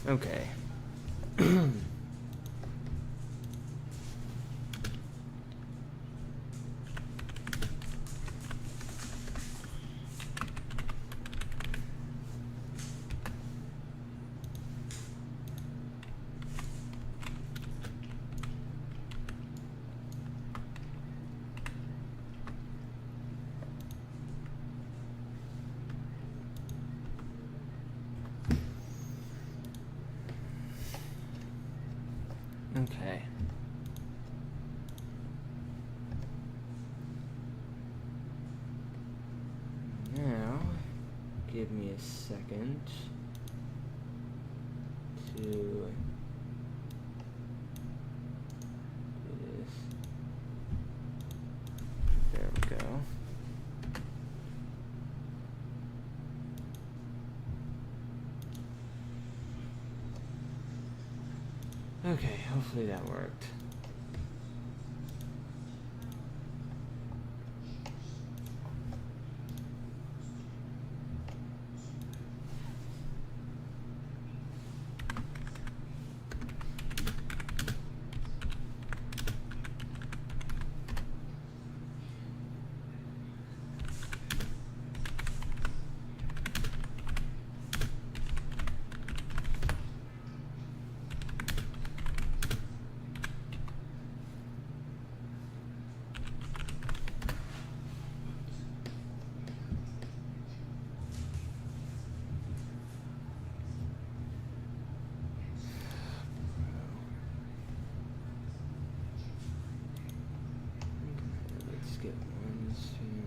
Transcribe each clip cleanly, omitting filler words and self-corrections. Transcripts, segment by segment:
Okay. Okay. Now, give me a second to do this. There we go. Okay, hopefully that worked. Let's get one stream.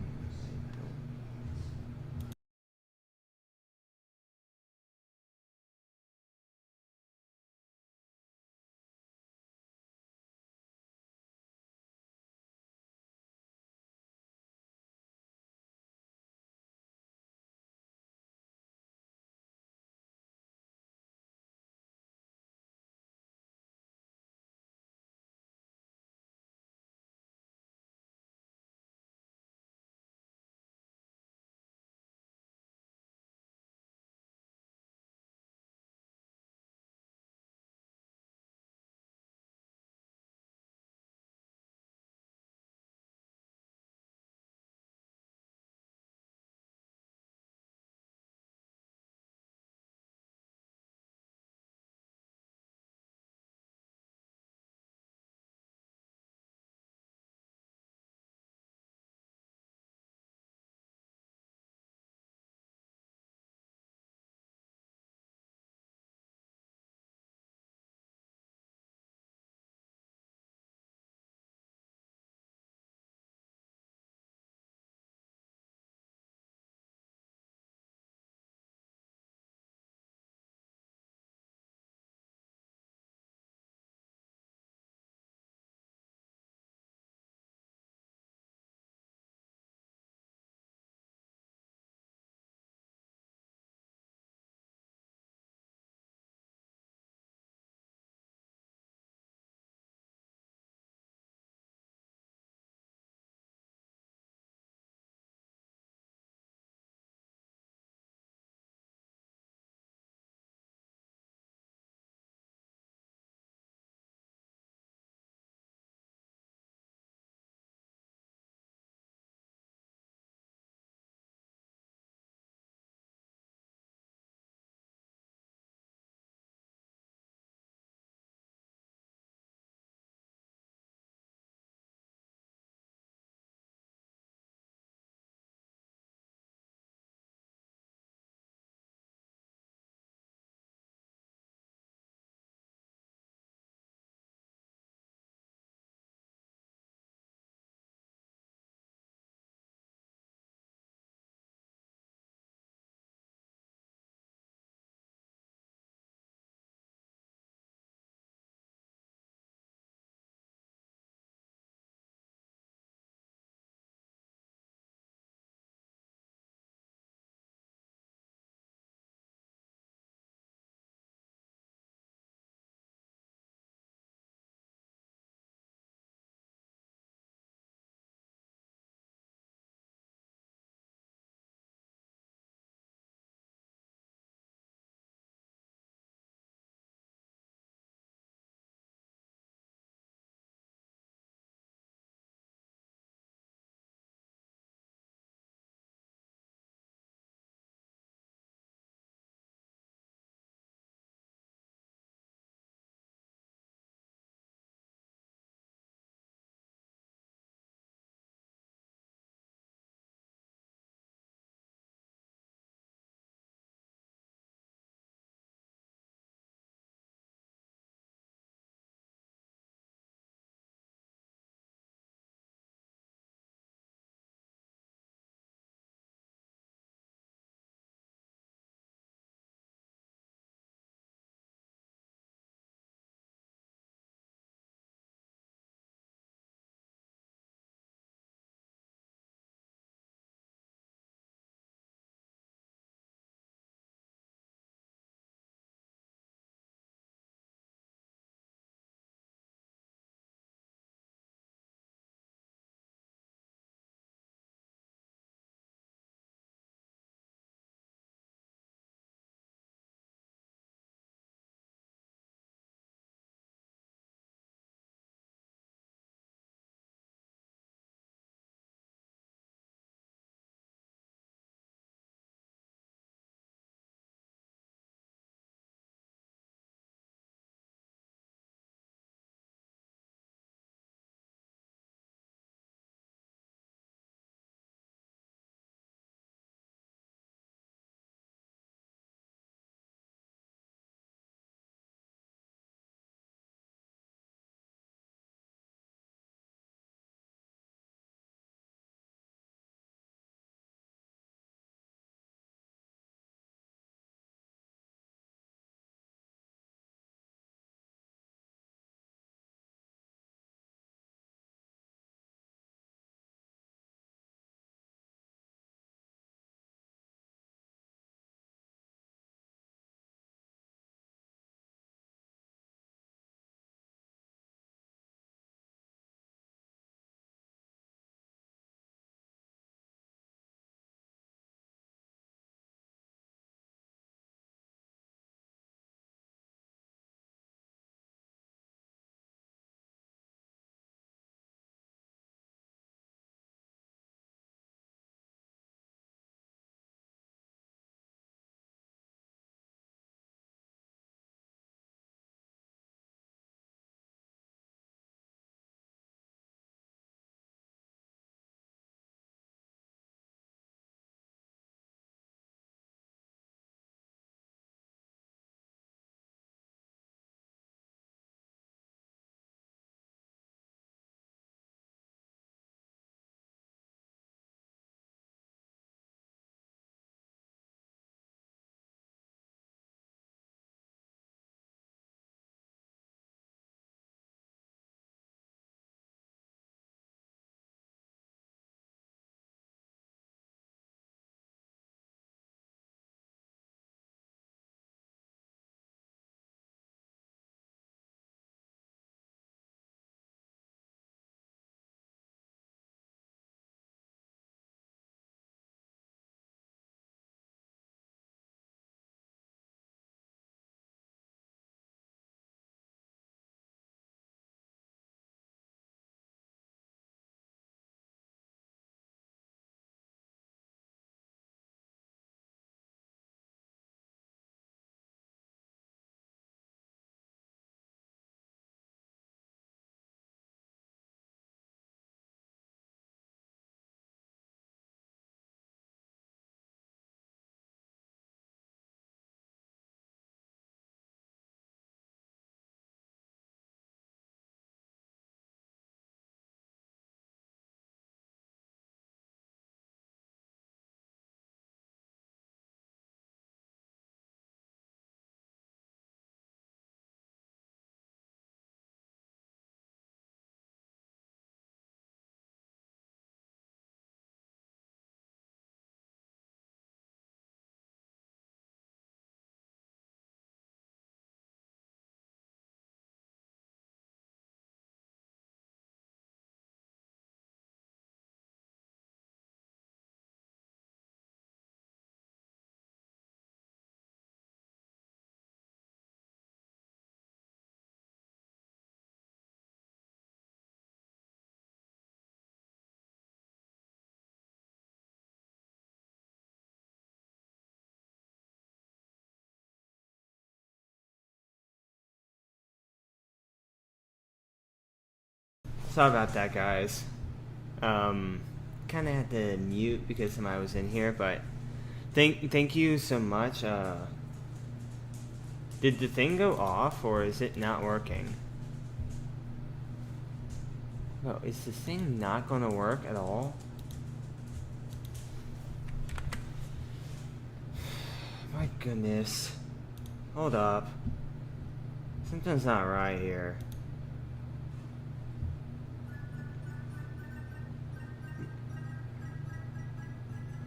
Sorry about that, guys. Kind of had to mute because somebody was in here, but thank you so much. Did the thing go off, or is it not working? No, is this thing not going to work at all? My goodness. Hold up. Something's not right here.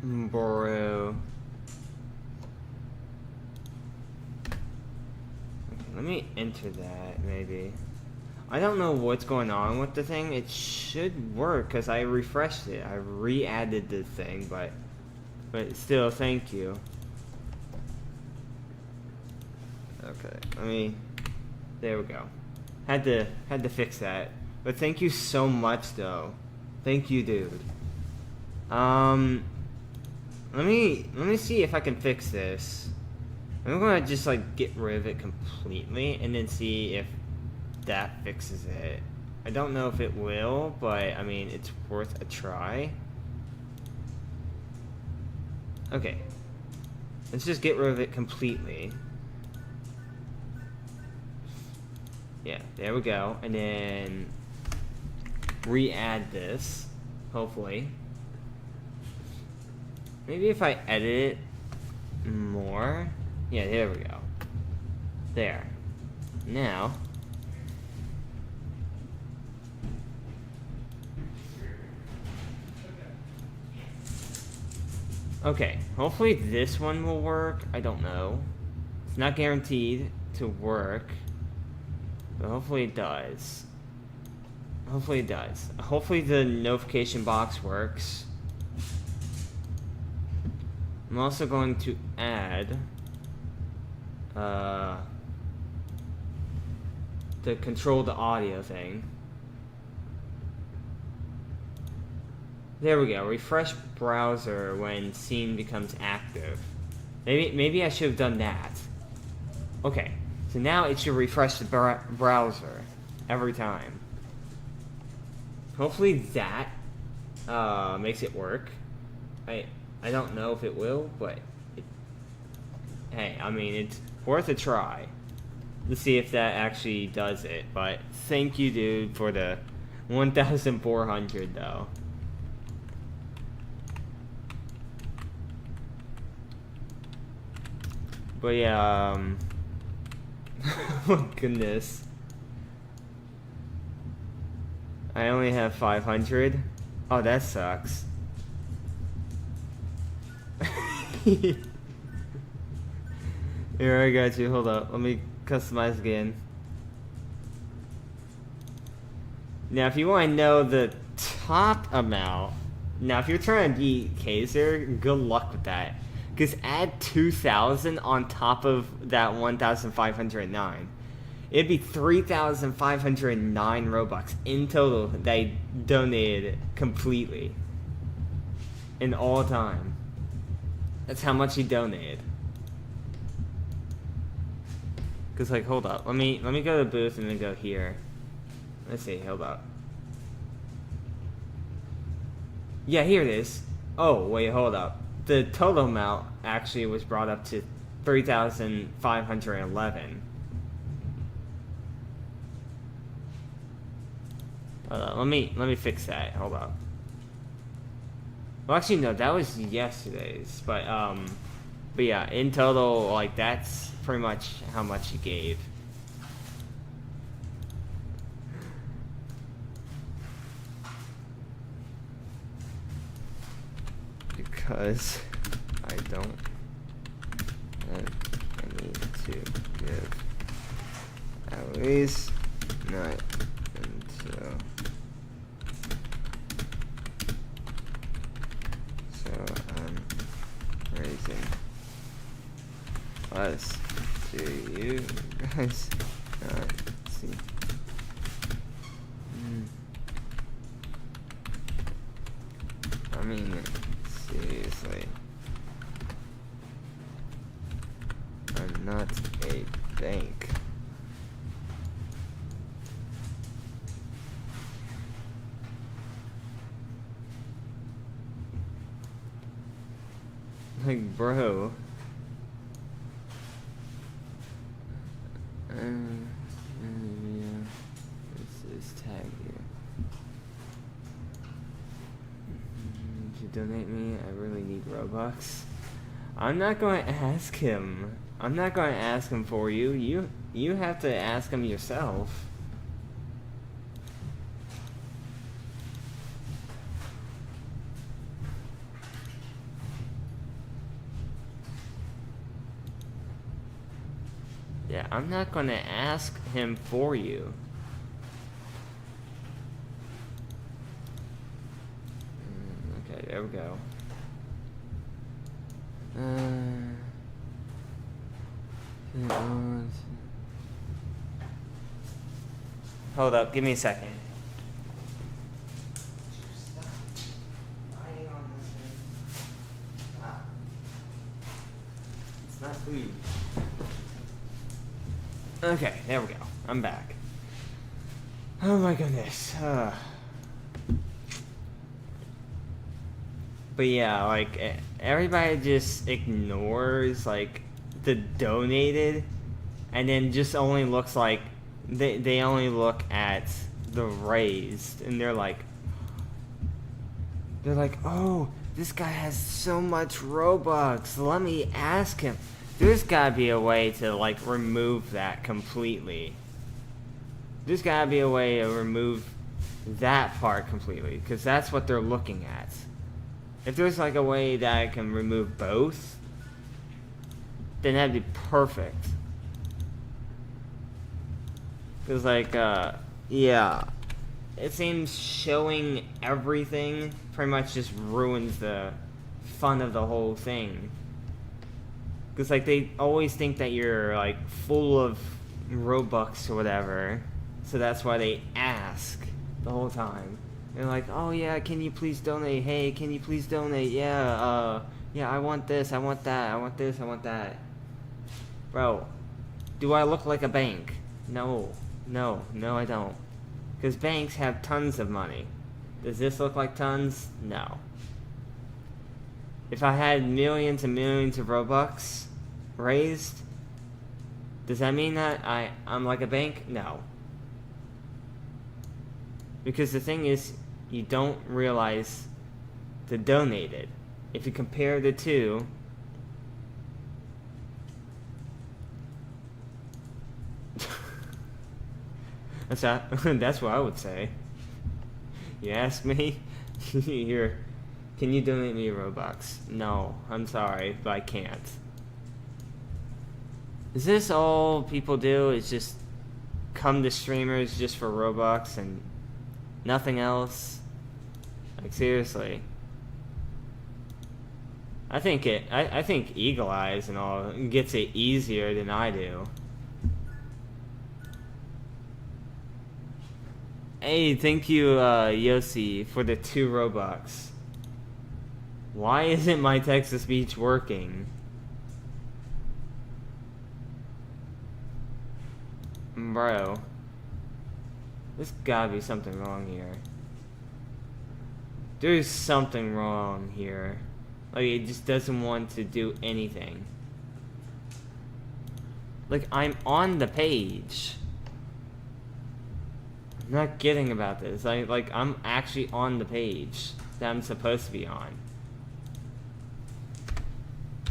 Bro. Okay, let me enter that, maybe. I don't know what's going on with the thing. It should work, because I refreshed it. I re-added the thing, but still, thank you. Okay, let me... There we go. Had to fix that. But thank you so much, though. Thank you, dude. Let me see if I can fix this. I'm gonna just like get rid of it completely and then see if that fixes it. I don't know if it will, but I mean it's worth a try. Okay. Let's just get rid of it completely. Yeah, there we go. And then re-add this, hopefully. Maybe if I edit it more. Yeah, there we go. There. Now. Okay, hopefully this one will work. I don't know. It's not guaranteed to work. But hopefully it does. Hopefully it does. Hopefully the notification box works. I'm also going to add to control the audio thing. There we go. Refresh browser when scene becomes active. Maybe I should have done that. Okay, so now it should refresh the browser every time. Hopefully that makes it work. I don't know if it will, but hey, I mean, it's worth a try. Let's see if that actually does it. But thank you, dude, for the 1,400 though. But yeah, oh my goodness. I only have 500. Oh, that sucks. Here, I got you. Hold up. Let me customize again. Now, if you want to know the top amount, now if you're trying to beat Kaiser, good luck with that. Because add 2,000 on top of that 1,509. It'd be 3,509 Robux in total that I donated completely. In all time. That's how much he donated. Cause like, hold up, let me go to the booth and then go here. Let's see, hold up. Yeah, here it is. Oh wait, hold up. The total amount actually was brought up to 3,511. Let me fix that. Hold up. Well, actually, no, that was yesterday's. But yeah, in total, like, that's pretty much how much he gave. Because I don't have any to give. At least not until. So I'm raising us to you guys not see. I mean, seriously, I'm not a bank. Like, bro. This is tag here. Did you donate me? I really need Robux. I'm not going to ask him. I'm not going to ask him for you. You have to ask him yourself. Yeah, I'm not going to ask him for you. Okay, there we go. Hold up, give me a second. It's not food. Okay, there we go. I'm back. Oh my goodness. But yeah, like, everybody just ignores, like, the donated, and then just only looks like, they only look at the raised, and they're like, oh, this guy has so much Robux, let me ask him. There's gotta be a way to, like, remove that completely. There's gotta be a way to remove that part completely, because that's what they're looking at. If there's, like, a way that I can remove both, then that'd be perfect. Because, like, yeah. It seems showing everything pretty much just ruins the fun of the whole thing. Because, like, they always think that you're, like, full of Robux or whatever. So that's why they ask the whole time. They're like, oh, yeah, can you please donate? Hey, can you please donate? Yeah, yeah, I want this, I want that, I want this, I want that. Bro, do I look like a bank? No, I don't. Because banks have tons of money. Does this look like tons? No. If I had millions and millions of Robux raised, does that mean that I'm like a bank? No. Because the thing is, you don't realize the donated. If you compare the two, that's what I would say. You ask me, can you donate me a Robux? No, I'm sorry, but I can't. Is this all people do? Is just come to streamers just for Robux and nothing else? Like, seriously. I think Eagle Eyes and all gets it easier than I do. Hey, thank you, Yossi, for the 2 Robux. Why isn't my text-to-speech working? Bro. There's gotta be something wrong here. There's something wrong here. Like, it just doesn't want to do anything. Like, I'm on the page. I'm not kidding about this. I'm actually on the page that I'm supposed to be on.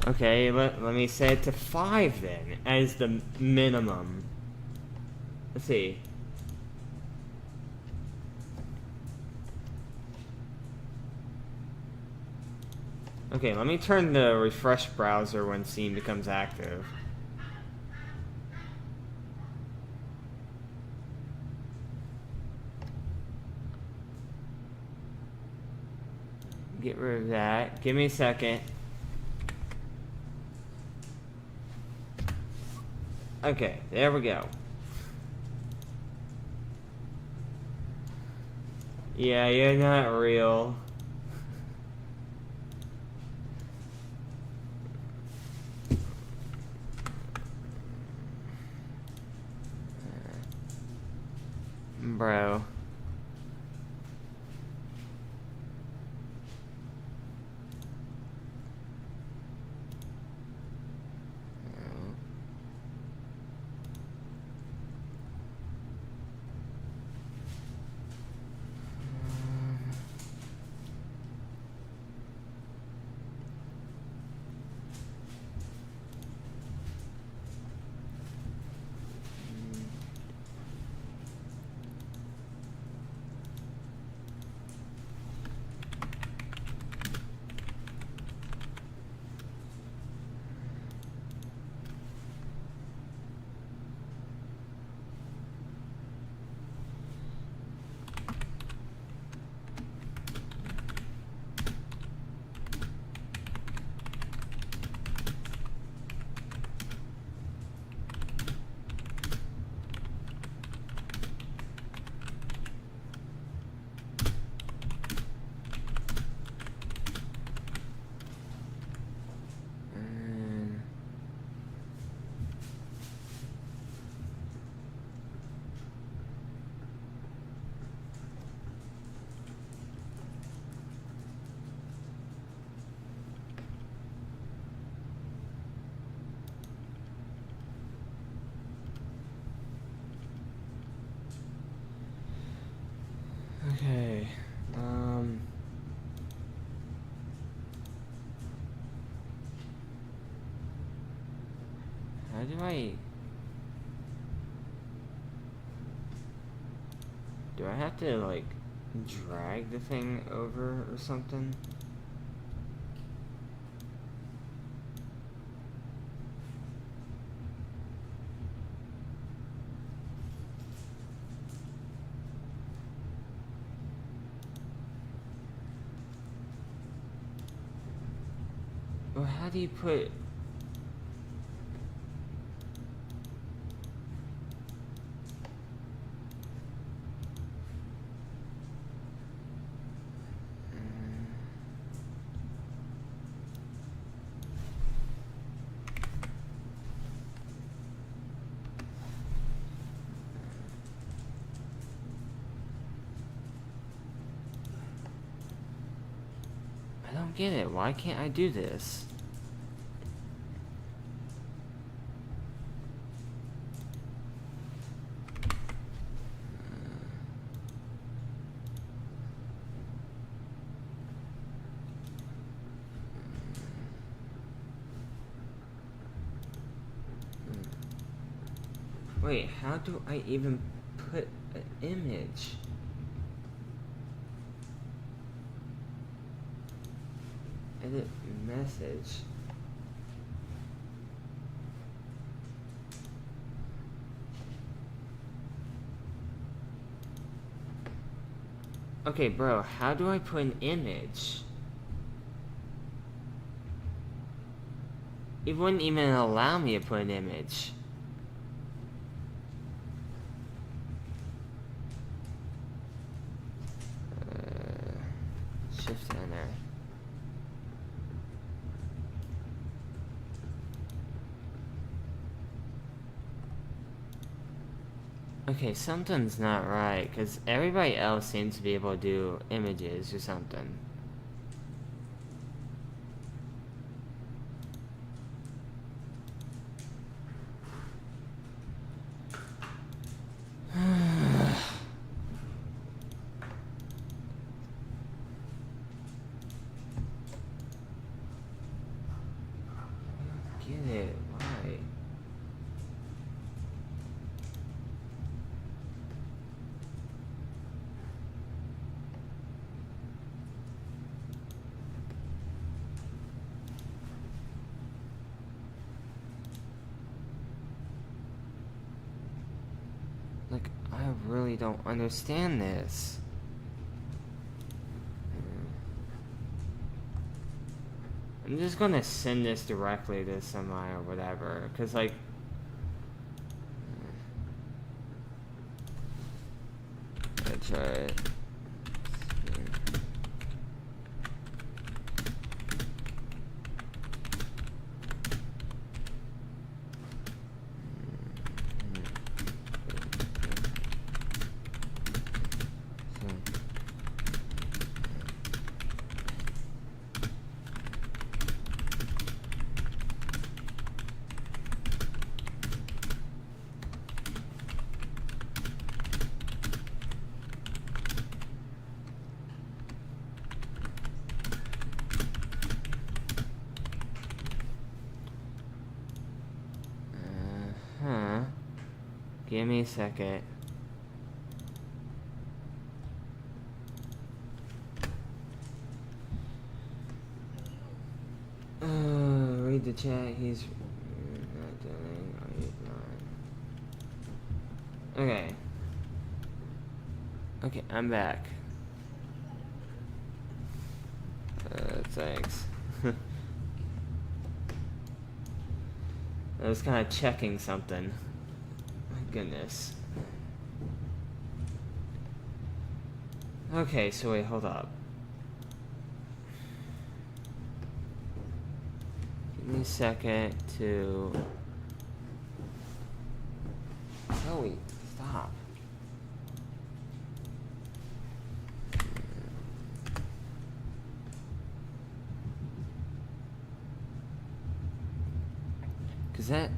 Okay, let me set it to 5 then, as the minimum. Let's see. Okay, let me turn the refresh browser when Steam becomes active. Get rid of that. Give me a second. Okay, there we go. Yeah, you're not real. Bro. do I have to like drag the thing over or something? Well, how do you put... I don't get it. Why can't I do this? Wait, how do I even put an image? Edit message. Okay, bro, how do I put an image? It wouldn't even allow me to put an image. Shift enter. Okay, something's not right, because everybody else seems to be able to do images or something. Get it, why? Like, I really don't understand this. I'm just gonna send this directly to somebody or whatever, cause like... I try it. Give me a second. Read the chat. He's not doing. Are you not? Okay. Okay, I'm back. Thanks. I was kind of checking something. Goodness. Okay, so wait, hold up. Give me a second to... Chloe, stop. Cause that...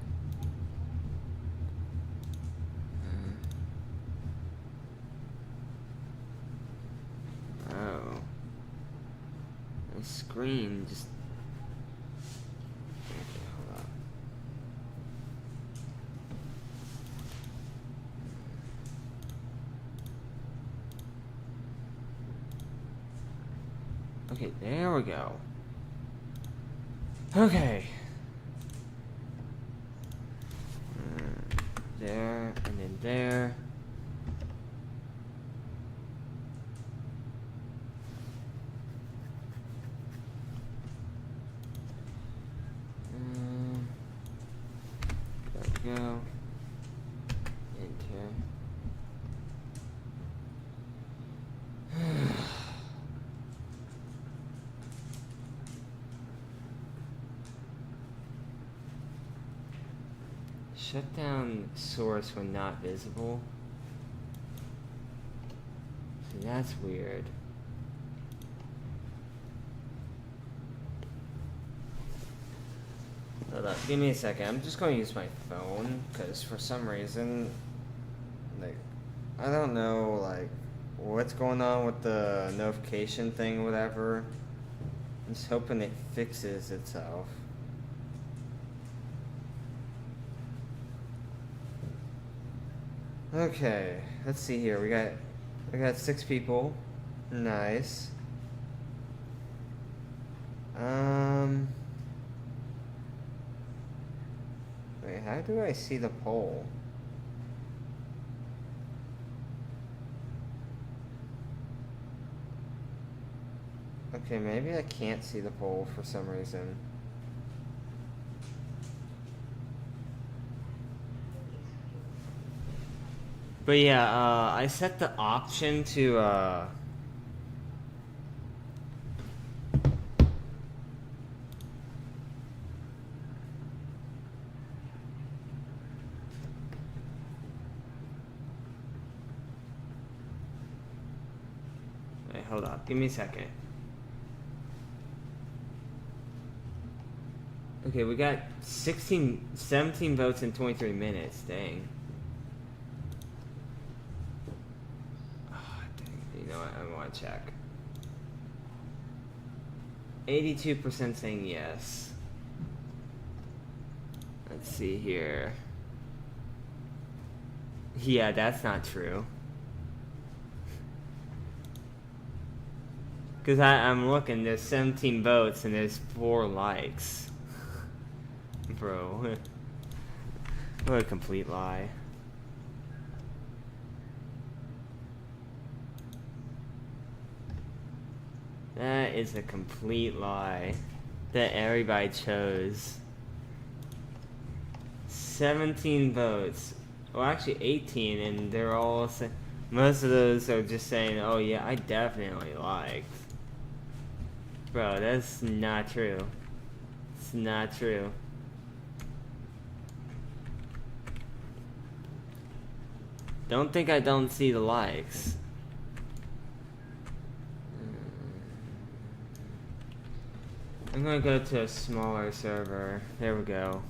screen just... Okay, hold up. Okay, there we go. Okay. There, and then there. There we go. Enter. Shut down source when not visible. See, that's weird. Hold up, give me a second. I'm just going to use my phone because for some reason, like, I don't know, like, what's going on with the notification thing, whatever. I'm just hoping it fixes itself. Okay, let's see here. We got 6 people. Nice. Wait, how do I see the poll? Okay, maybe I can't see the poll for some reason. But yeah, I set the option to, wait, hold up, give me a second. Okay, we got 17 votes in 23 minutes, dang. You know what, I want to check. 82% saying yes. Let's see here. Yeah, that's not true. Because I'm looking, there's 17 votes and there's 4 likes. Bro. What a complete lie. That is a complete lie that everybody chose. 17 votes. Well, actually 18, and they're all most of those are just saying, oh yeah, I definitely liked. Bro, that's not true. It's not true. Don't think I don't see the likes. I'm gonna go to a smaller server. There we go.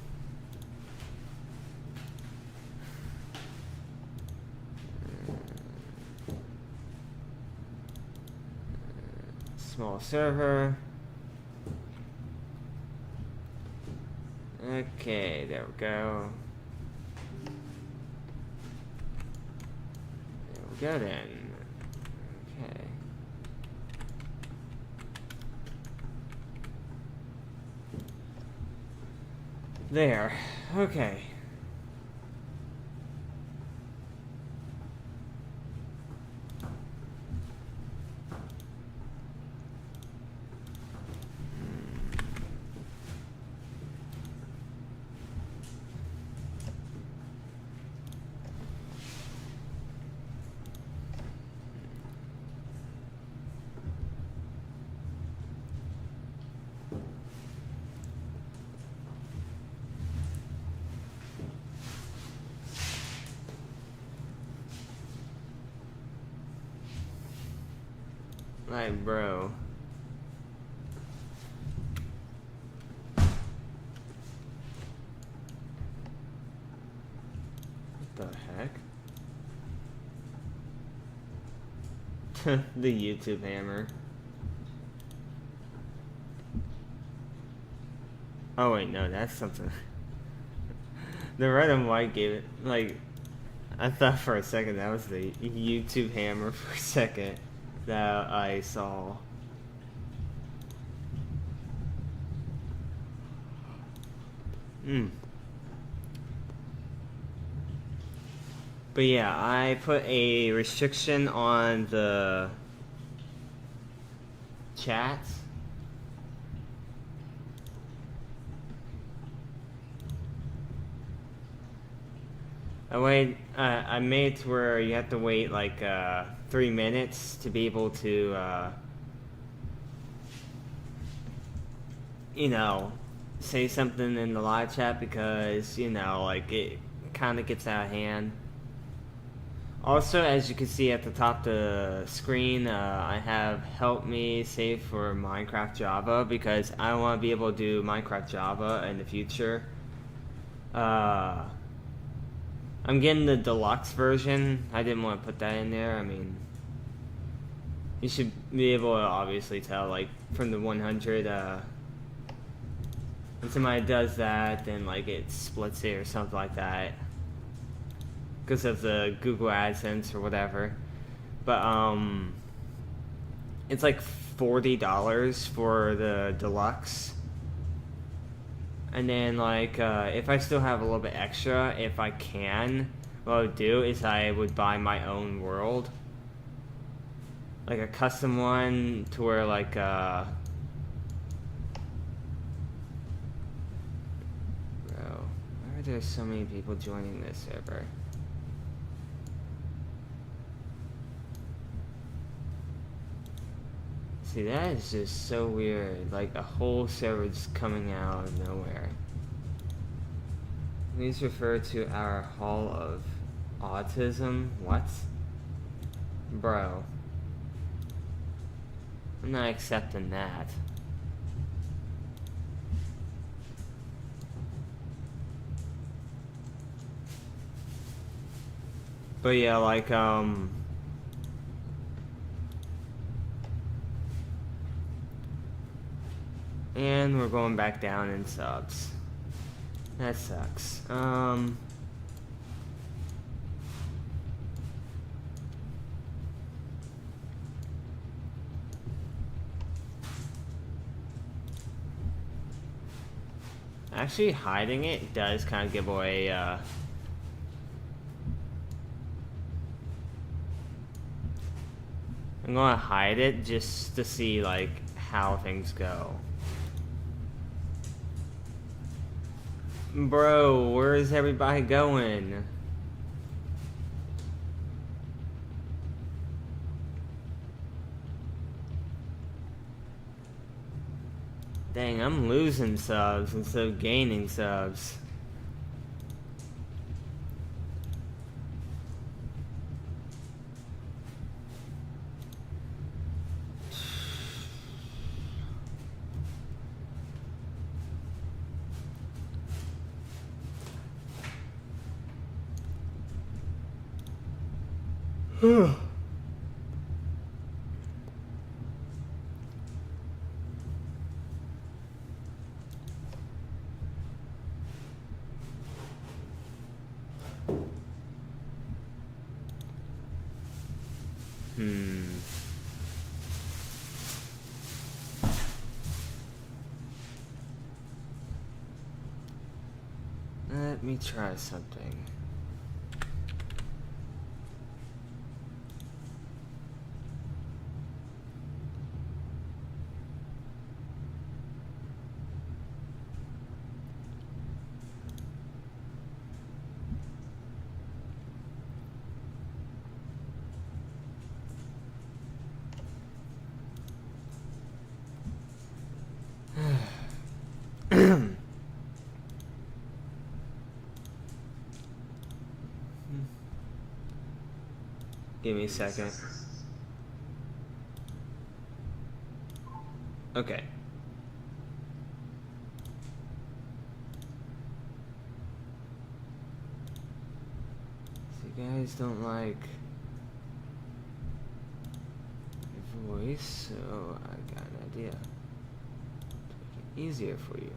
Small server. Okay, there we go. There we go then. Okay. There. Okay. Like, bro. What the heck? The YouTube hammer. Oh wait, no, that's something. The red and white gave it, like, I thought for a second that was the YouTube hammer for a second that I saw. But yeah, I put a restriction on the chat. I made it to where you have to wait like 3 minutes to be able to, you know, say something in the live chat because, you know, like it kind of gets out of hand. Also, as you can see at the top of the screen, I have help me save for Minecraft Java because I want to be able to do Minecraft Java in the future. I'm getting the deluxe version. I didn't want to put that in there. I mean, you should be able to obviously tell, like, from the 100, when somebody does that, then, like, it splits it or something like that. Because of the Google AdSense or whatever. But, it's like $40 for the deluxe. And then, like, if I still have a little bit extra, if I can, what I would do is I would buy my own world. Like a custom one to where, like, Bro, why are there so many people joining this server? See, that is just so weird. Like, a whole server just coming out of nowhere. Please refer to our Hall of Autism. What? Bro. I'm not accepting that. But yeah, like, and we're going back down in subs. That sucks. Actually, hiding it does kind of give away, I'm gonna hide it just to see, like, how things go. Bro, where is everybody going? Dang, I'm losing subs instead of gaining subs. Let me try something. Give me a second. Okay. So you guys don't like your voice, so I got an idea. To make it easier for you.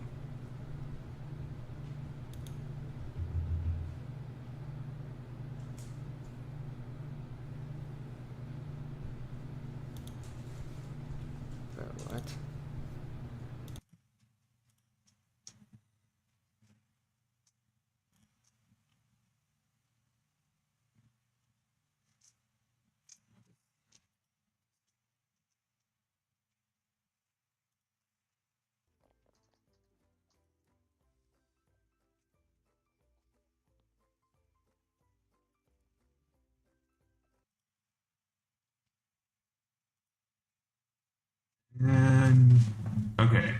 What? And okay,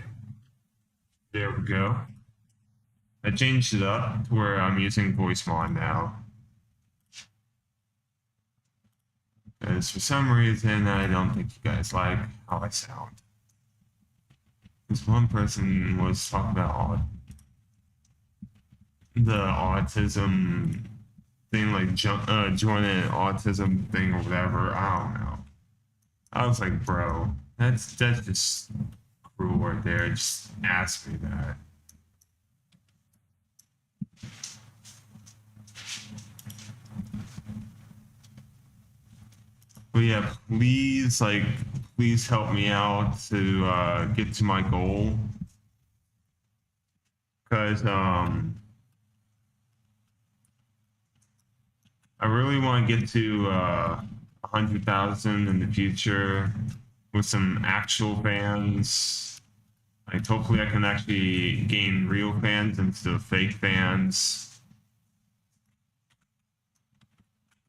there we go. I changed it up to where I'm using voice mod now. Because for some reason, I don't think you guys like how I sound. This one person was talking about the autism thing, like joining an autism thing or whatever. I don't know. I was like, bro, that's just cruel right there. Just ask me that. But yeah, please help me out to get to my goal. Cause I really want to get to 100,000 in the future with some actual fans. Like hopefully I can actually gain real fans instead of fake fans.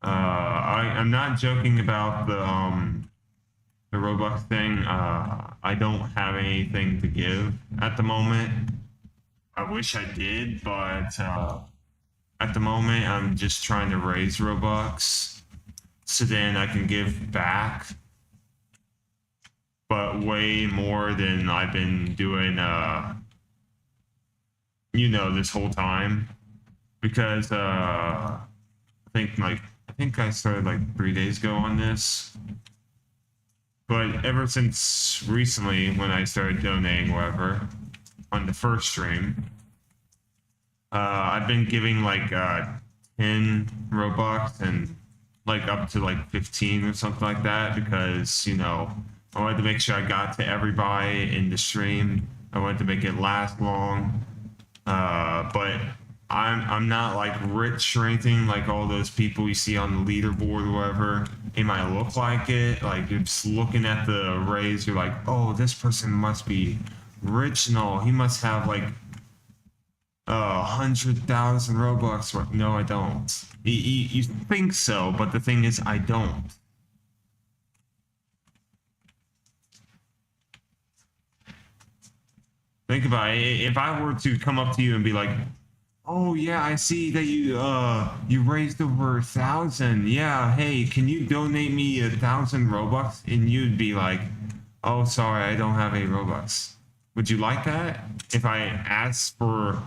I'm not joking about the Robux thing. I don't have anything to give at the moment. I wish I did, but at the moment I'm just trying to raise Robux so then I can give back, but way more than I've been doing this whole time, because I think I started like 3 days ago on this, but ever since recently when I started donating whatever on the first stream, I've been giving like 10 Robux and like up to like 15 or something like that, because I wanted to make sure I got to everybody in the stream. I wanted to make it last long, but I'm not like rich or anything like all those people you see on the leaderboard or whatever. It might look like it, like you're just looking at the raise, you're like, oh, this person must be rich and all. He must have like 100,000 Robux. No, I don't. You think so, but the thing is, I don't. Think about it. If I were to come up to you and be like, "Oh yeah, I see that you raised over 1,000. Yeah, hey, can you donate me 1,000 Robux?" And you'd be like, "Oh, sorry, I don't have any Robux." Would you like that? If I asked for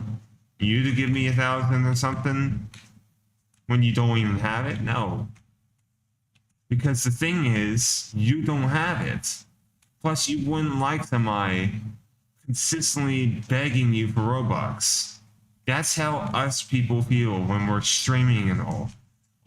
you to give me 1,000 or something when you don't even have it? No. Because the thing is, you don't have it. Plus, you wouldn't like somebody consistently begging you for Robux. That's how us people feel when we're streaming and all.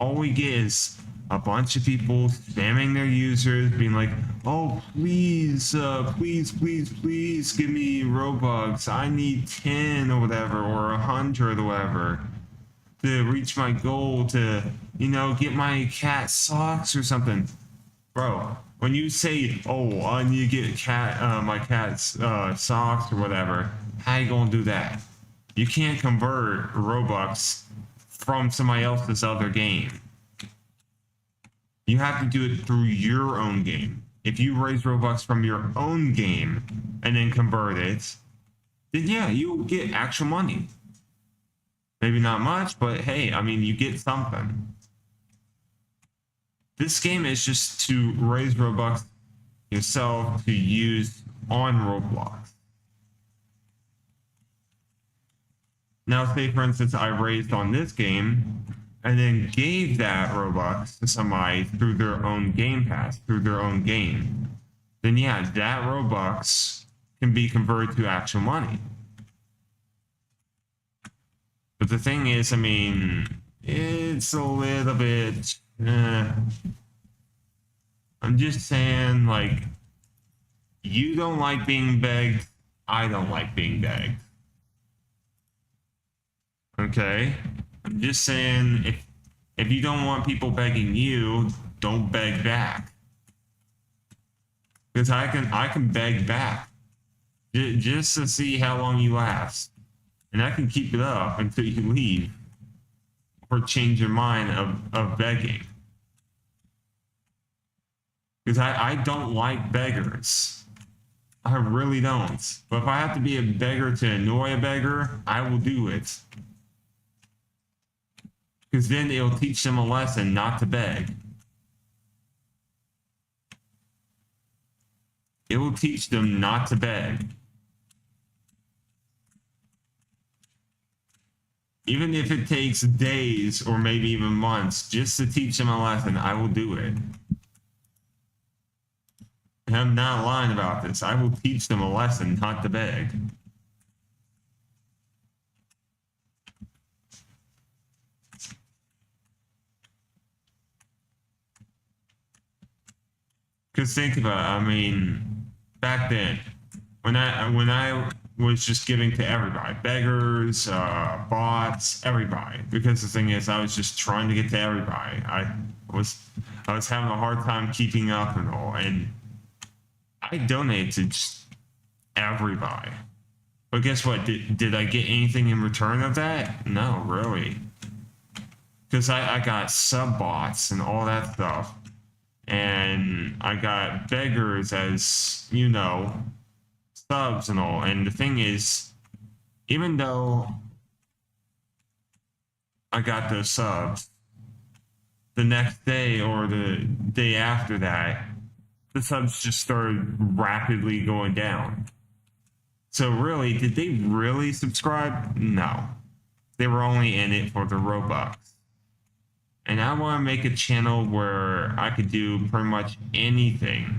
All we get is a bunch of people spamming their users, being like, "Oh, please, please give me Robux. I need 10 or whatever, or 100 or whatever, to reach my goal to, get my cat socks or something." Bro, when you say, "Oh, I need to get my cat's socks or whatever," how you gonna do that? You can't convert Robux from somebody else's other game. You have to do it through your own game. If you raise Robux from your own game and then convert it, then yeah, you get actual money. Maybe not much, but hey, I mean, you get something. This game is just to raise Robux yourself to use on Roblox. Now, say for instance, I raised on this game and then gave that Robux to somebody through their own Game Pass, through their own game. Then yeah, that Robux can be converted to actual money. But the thing is, I mean, it's a little bit... I'm just saying, like, you don't like being begged, I don't like being begged. Okay? I'm just saying, if you don't want people begging you, don't beg back. Because I can beg back. Just to see how long you last. And I can keep it up until you leave. Or change your mind of begging. Because I don't like beggars. I really don't. But if I have to be a beggar to annoy a beggar, I will do it. Because then it'll teach them a lesson not to beg. It will teach them not to beg. Even if it takes days or maybe even months just to teach them a lesson, I will do it. And I'm not lying about this. I will teach them a lesson not to beg. Because think about it, I mean, back then, when I was just giving to everybody, beggars, bots, everybody. Because the thing is, I was just trying to get to everybody. I was having a hard time keeping up and all, and I donated to just everybody. But guess what? Did I get anything in return of that? No, really. Because I got sub bots and all that stuff. And I got beggars as, you know, subs and all. And the thing is, even though I got those subs, the next day or the day after that, the subs just started rapidly going down. So really, did they really subscribe? No. They were only in it for the Robux. And I want to make a channel where I could do pretty much anything.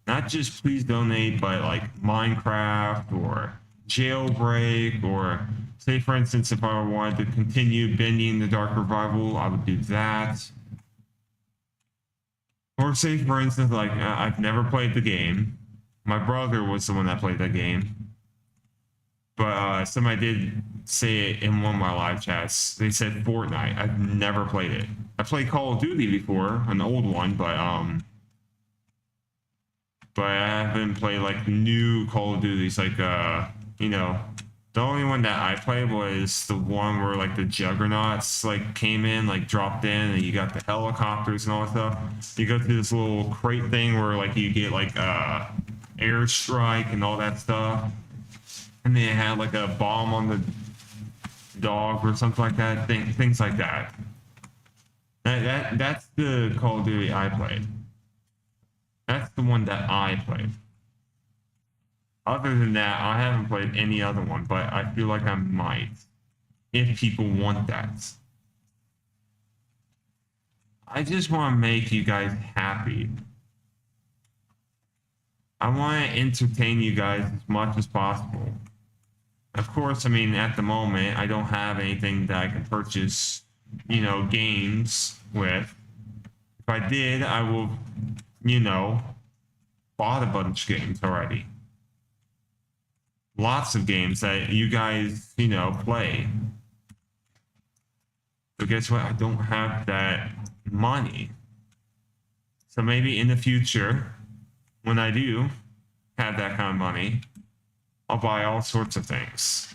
Not just please donate, but like Minecraft or Jailbreak, or say for instance, if I wanted to continue bending the Dark Revival, I would do that. Or say for instance, like I've never played the game. My brother was the one that played that game. But somebody did say it in one of my live chats. They said Fortnite. I've never played it. I played Call of Duty before, an old one, but I haven't played like new Call of Duties. Like you know, the only one that I played was the one where like the juggernauts like came in, like dropped in, and you got the helicopters and all that stuff. You go through this little crate thing where like you get like airstrike and all that stuff. And they had like a bomb on the dog or something like that. Things like that. That's the Call of Duty I played. That's the one that I played. Other than that, I haven't played any other one, but I feel like I might, if people want that. I just want to make you guys happy. I want to entertain you guys as much as possible. Of course, I mean, at the moment, I don't have anything that I can purchase, you know, games with. If I did, I will, you know, bought a bunch of games already. Lots of games that you guys, you know, play. But guess what? I don't have that money. So maybe in the future, when I do have that kind of money, I'll buy all sorts of things.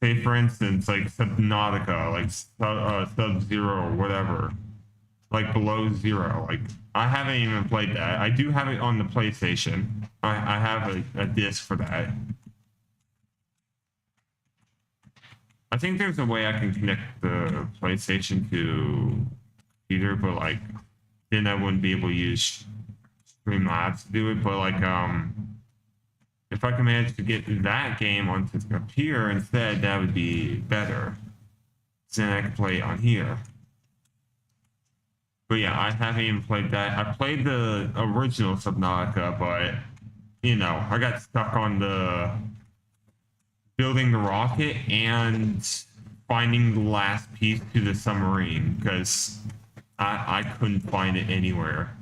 Say, for instance, like Subnautica, like Sub-Zero or whatever. Like Below Zero. Like, I haven't even played that. I do have it on the PlayStation. I have a disc for that. I think there's a way I can connect the PlayStation to computer, but like, then I wouldn't be able to use Streamlabs to do it. But like, if I can manage to get that game onto the computer instead, that would be better. So then I can play it on here. But yeah, I haven't even played that. I played the original Subnautica, but you know, I got stuck on the building the rocket and finding the last piece to the submarine because I couldn't find it anywhere.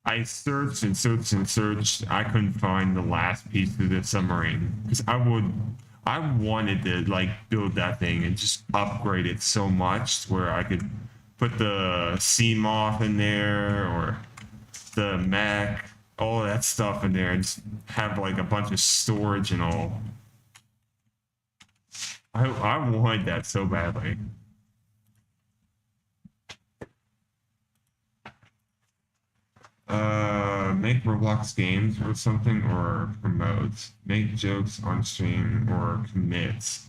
I searched and searched and searched. I couldn't find the last piece to the submarine because I wanted to like build that thing and just upgrade it so much where I could put the sea moth in there or the mech, all that stuff in there, and just have like a bunch of storage and all. I wanted that so badly. make Roblox games or something, or promotes? Make jokes on stream or commits?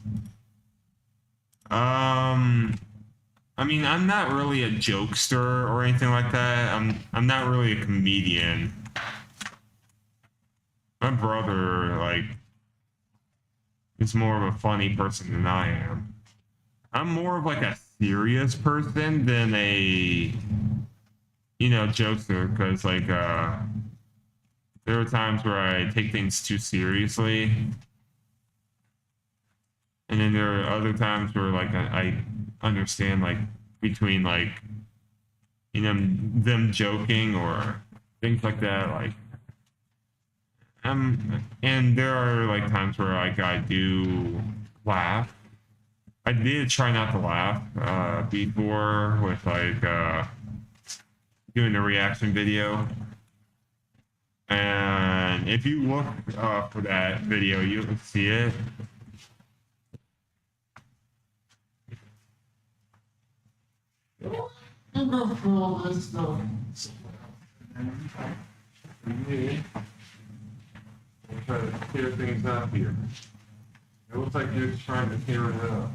I mean, I'm not really a jokester or anything like that. I'm not really a comedian. My brother, like, is more of a funny person than I am. I'm more of like a serious person than a, you know, jokester, because like there are times where I take things too seriously, and then there are other times where like I understand like between like, you know, them joking or things like that. Like and there are like times where like I do laugh. I did try not to laugh before with like doing the reaction video. And if you look for that video, you'll see it. I'm gonna pull all this stuff. We'll try to clear things up here. It looks like you're trying to clear it up.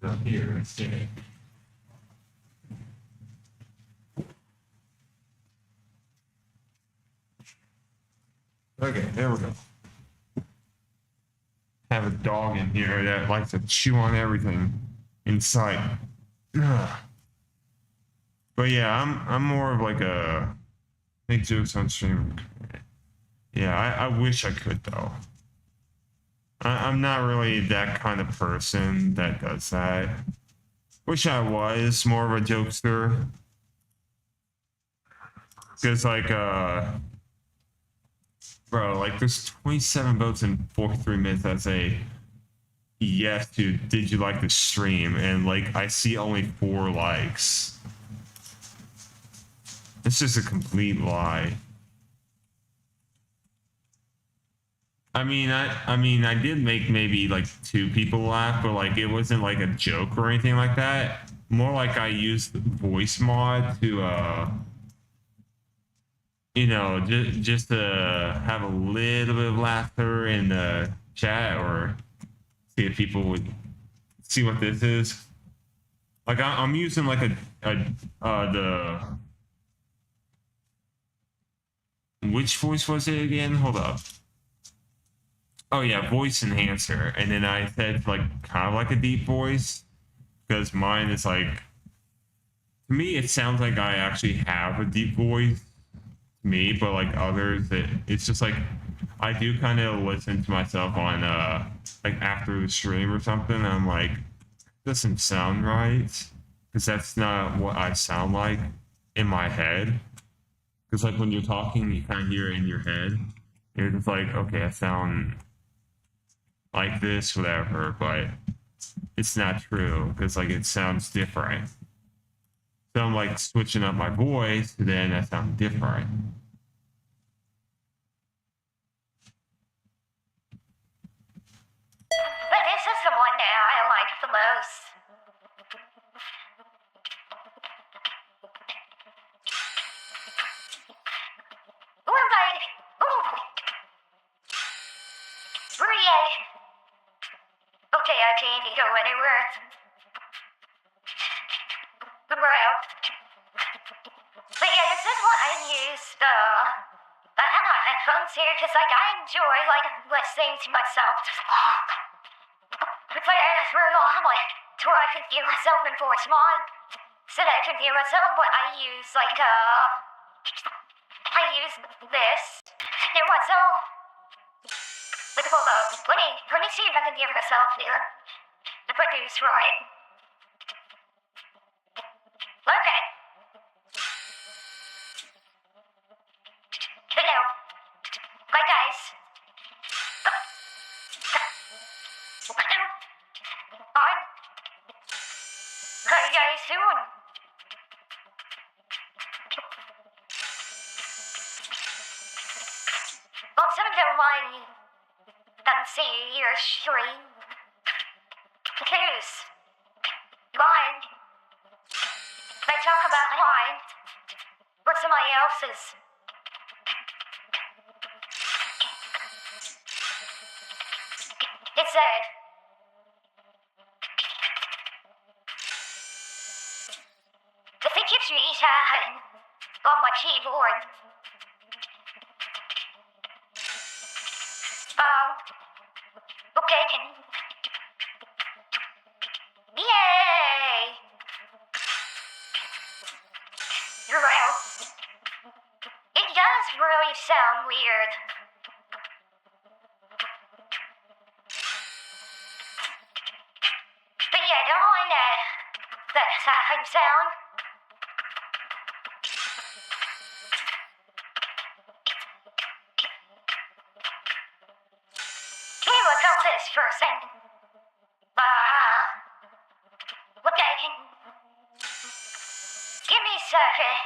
Up here, let's see. Okay, there we go. Have a dog in here that likes to chew on everything in sight. But yeah, I'm more of like a make jokes on stream. Yeah, I wish I could though. I'm not really that kind of person that does that. Wish I was more of a jokester. Because like bro, like there's 27 votes in 43 minutes that say yes to did you like the stream, and like I see only 4 likes. It's just a complete lie. I mean, I did make maybe like 2 people laugh, but like it wasn't like a joke or anything like that. More like I used voice mod to you know, just to have a little bit of laughter in the chat, or see if people would see what this is. Like I'm using like the which voice was it again? Hold up. Oh yeah, voice enhancer. And then I said like kind of like a deep voice, because mine is like, to me it sounds like I actually have a deep voice to me, but like others it's just like I do kind of listen to myself on like after the stream or something, and I'm like, doesn't sound right, because that's not what I sound like in my head. Because like when you're talking, you kind of hear it in your head. You're just like, okay, I sound like this, whatever, but it's not true, because like it sounds different. So I'm like switching up my voice, then I sound different. But this is the one that I like the most. We're like, ooh. Okay, I can't go anywhere. Bro. But yeah, this is what I use, I have my headphones here because like I enjoy like listening to myself just talk. It's like I just really like to where I can hear myself in voice mod. So that I can hear myself, but I use like I use this. Hear myself. Like hold up. Let me see if I can hear myself here. The produce right. Okay. Hello. Hi guys. Hi. How you guys doing? Well, some of them mind and see your stream. Because wine. They talk about wine. But somebody else's. It said, the thing keeps restarting on my keyboard. Okay. Yay! Well, it does really sound weird. But yeah, don't mind that side sound. Let me look on this for a second. Okay. Give me a second.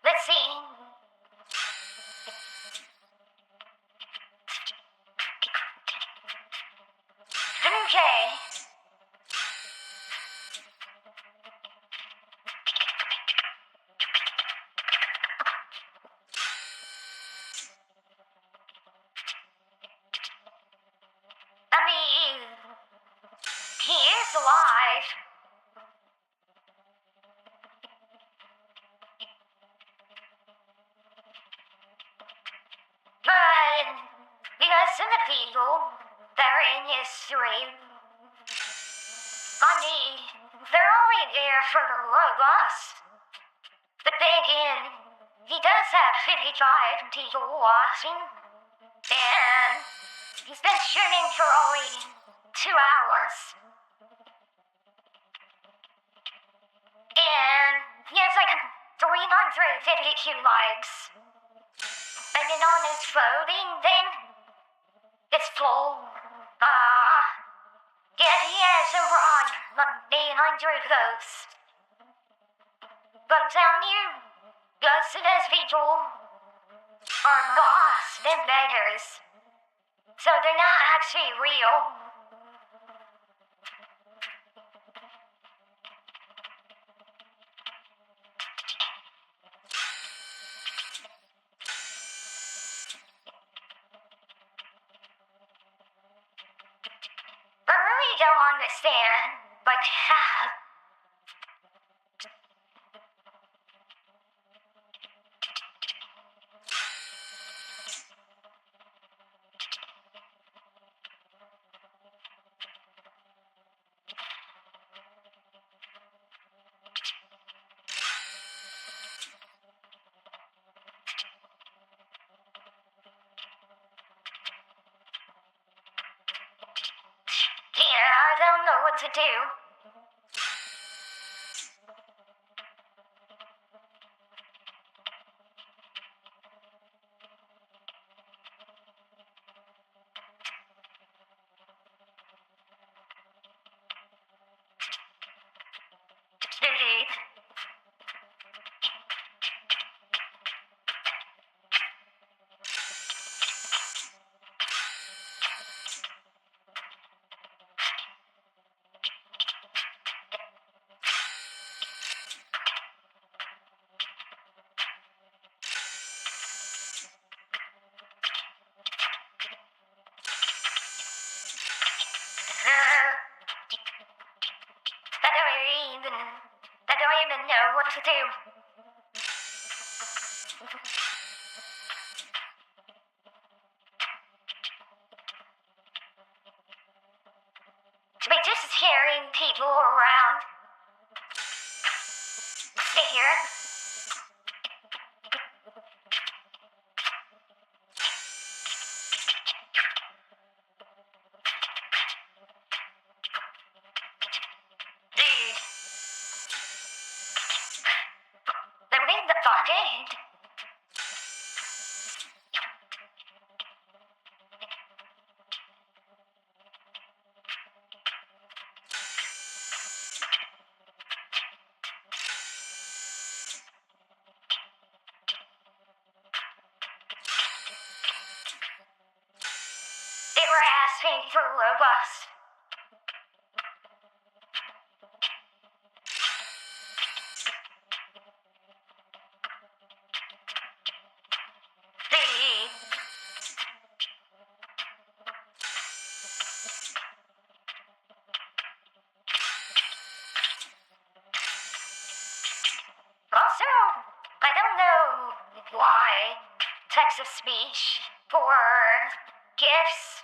Let's see. Okay. I mean, he is alive. But because some of the people that are in history, I mean, they're only there for the Robux. But then again, he does have 55 people watching, and he's been streaming for only 2 hours. And he has like 352 likes. And then on his voting thing, it's full. Yeah, he has over 800 votes. But I'm telling you, most of those people are lost and beggars. So they're not actually real. I really don't understand, but yeah, I don't know what to do. Indeed. I don't even know what to do. To be just hearing people around. Stay here. for Robux. Also, I don't know why text of speech for gifts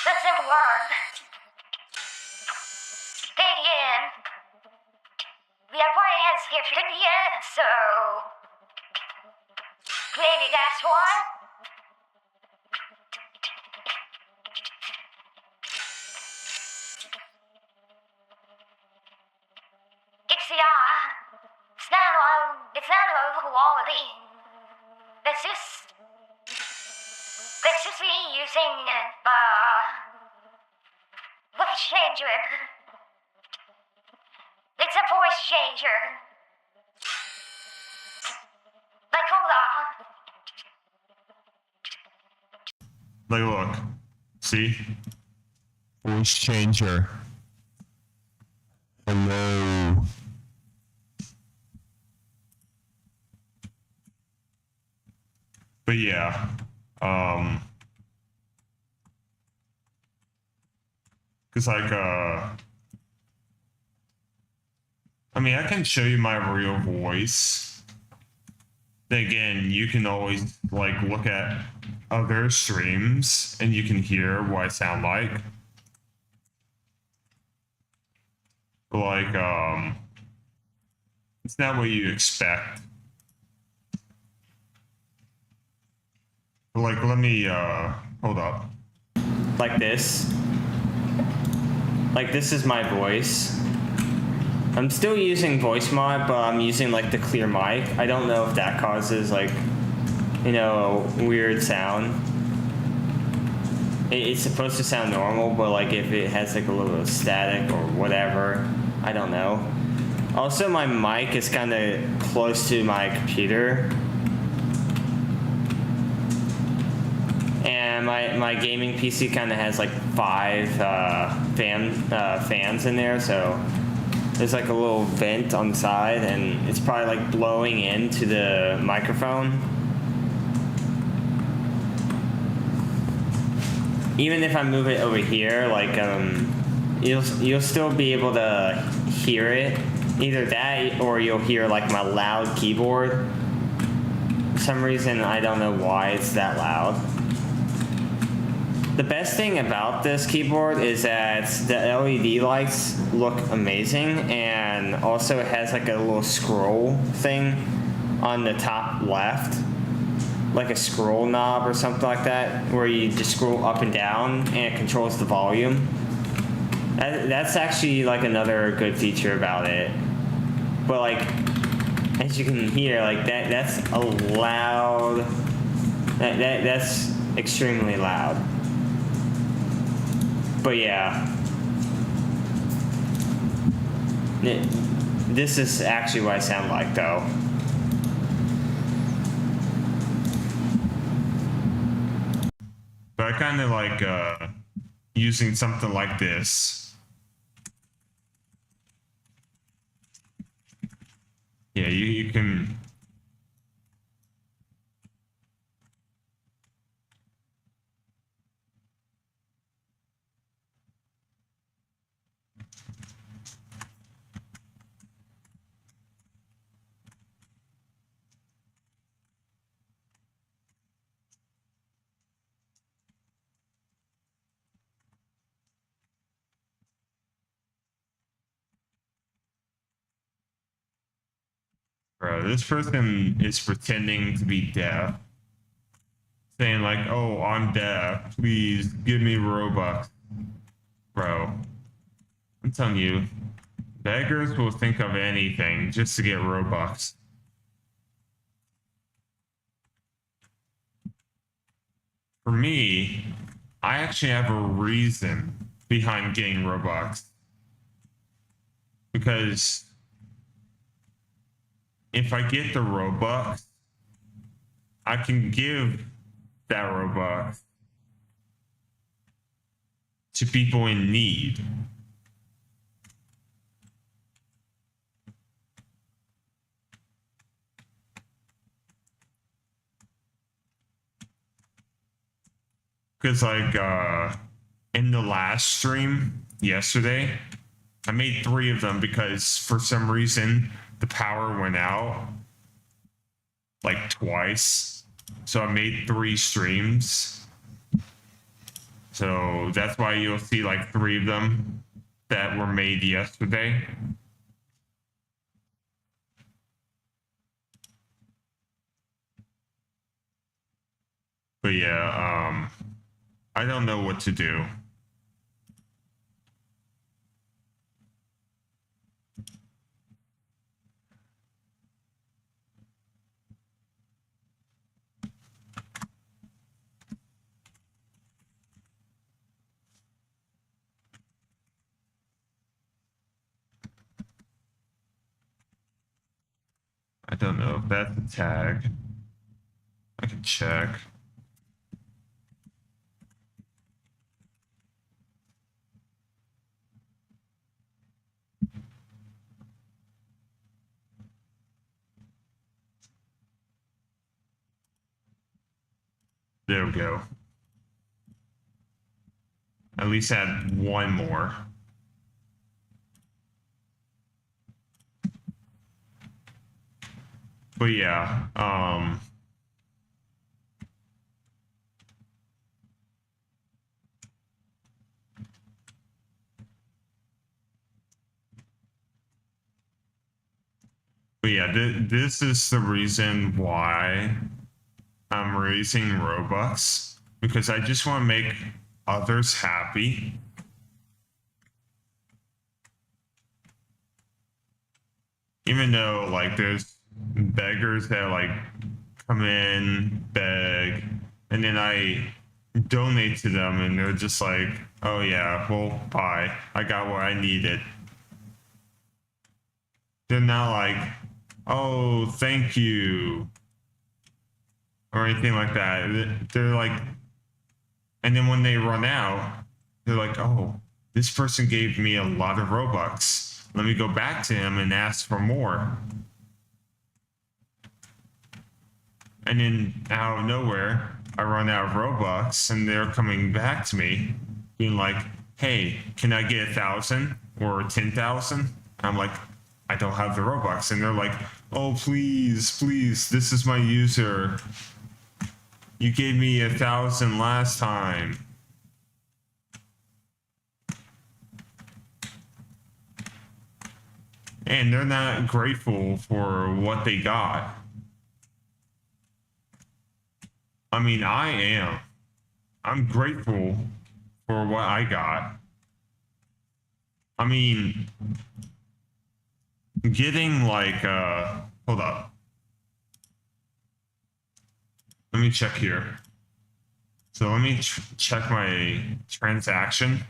doesn't work. Then again, everybody has gifted yet, so maybe that's why. It's not low quality. It's just me using voice changer. It's a voice changer. Like, hold on. Like, look. See? Voice changer. Hello. But yeah, cause like, I mean, I can show you my real voice. Then again, you can always like look at other streams and you can hear what I sound like. But like, it's not what you expect. Like, let me, hold up. Like this. Like, this is my voice. I'm still using voice mod, but I'm using, like, the clear mic. I don't know if that causes, like, you know, a weird sound. It's supposed to sound normal, but, like, if it has, like, a little static or whatever, I don't know. Also, my mic is kind of close to my computer. And my gaming PC kind of has like 5 fans in there, so there's like a little vent on the side, and it's probably like blowing into the microphone. Even if I move it over here, like you'll still be able to hear it. Either that, or you'll hear like my loud keyboard. For some reason, I don't know why it's that loud. The best thing about this keyboard is that the LED lights look amazing, and also it has like a little scroll thing on the top left, like a scroll knob or something like that, where you just scroll up and down and it controls the volume. That's actually like another good feature about it. But like, as you can hear, like that's a loud, that's extremely loud. But yeah, this is actually what I sound like though. But I kind of like using something like this. Yeah, you can. Bro, this person is pretending to be deaf. Saying like, oh, I'm deaf. Please give me Robux. Bro, I'm telling you, beggars will think of anything just to get Robux. For me, I actually have a reason behind getting Robux. Because if I get the Robux, I can give that Robux to people in need. Because like in the last stream yesterday, I made 3 of them because for some reason the power went out like twice. So I made 3 streams. So that's why you'll see like 3 of them that were made yesterday. But yeah, I don't know what to do. I don't know if that's a tag. I can check. There we go. At least add 1 more. But yeah, this is the reason why I'm raising Robux, because I just want to make others happy. Even though like there's beggars that like come in, beg, and then I donate to them and they're just like, oh yeah, well, bye. I got what I needed. They're not like, oh, thank you, or anything like that. They're like, and then when they run out, they're like, oh, this person gave me a lot of Robux. Let me go back to him and ask for more. And then out of nowhere, I run out of Robux and they're coming back to me being like, hey, can I get 1,000 or 10,000? I'm like, I don't have the Robux. And they're like, oh, please, please, this is my user. You gave me 1,000 last time. And they're not grateful for what they got. I mean, I am. I'm grateful for what I got. I mean, getting like, hold up. Let me check here. So let me check my transaction.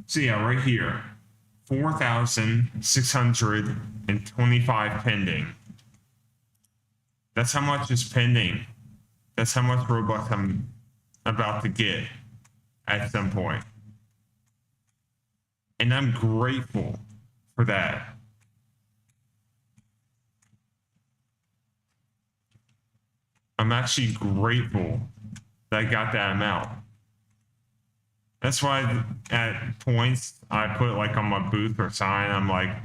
So yeah, right here, 4,625 pending. That's how much is pending. That's how much Robux I'm about to get at some point. And I'm grateful for that. I'm actually grateful that I got that amount. That's why at points I put like on my booth or sign, I'm like,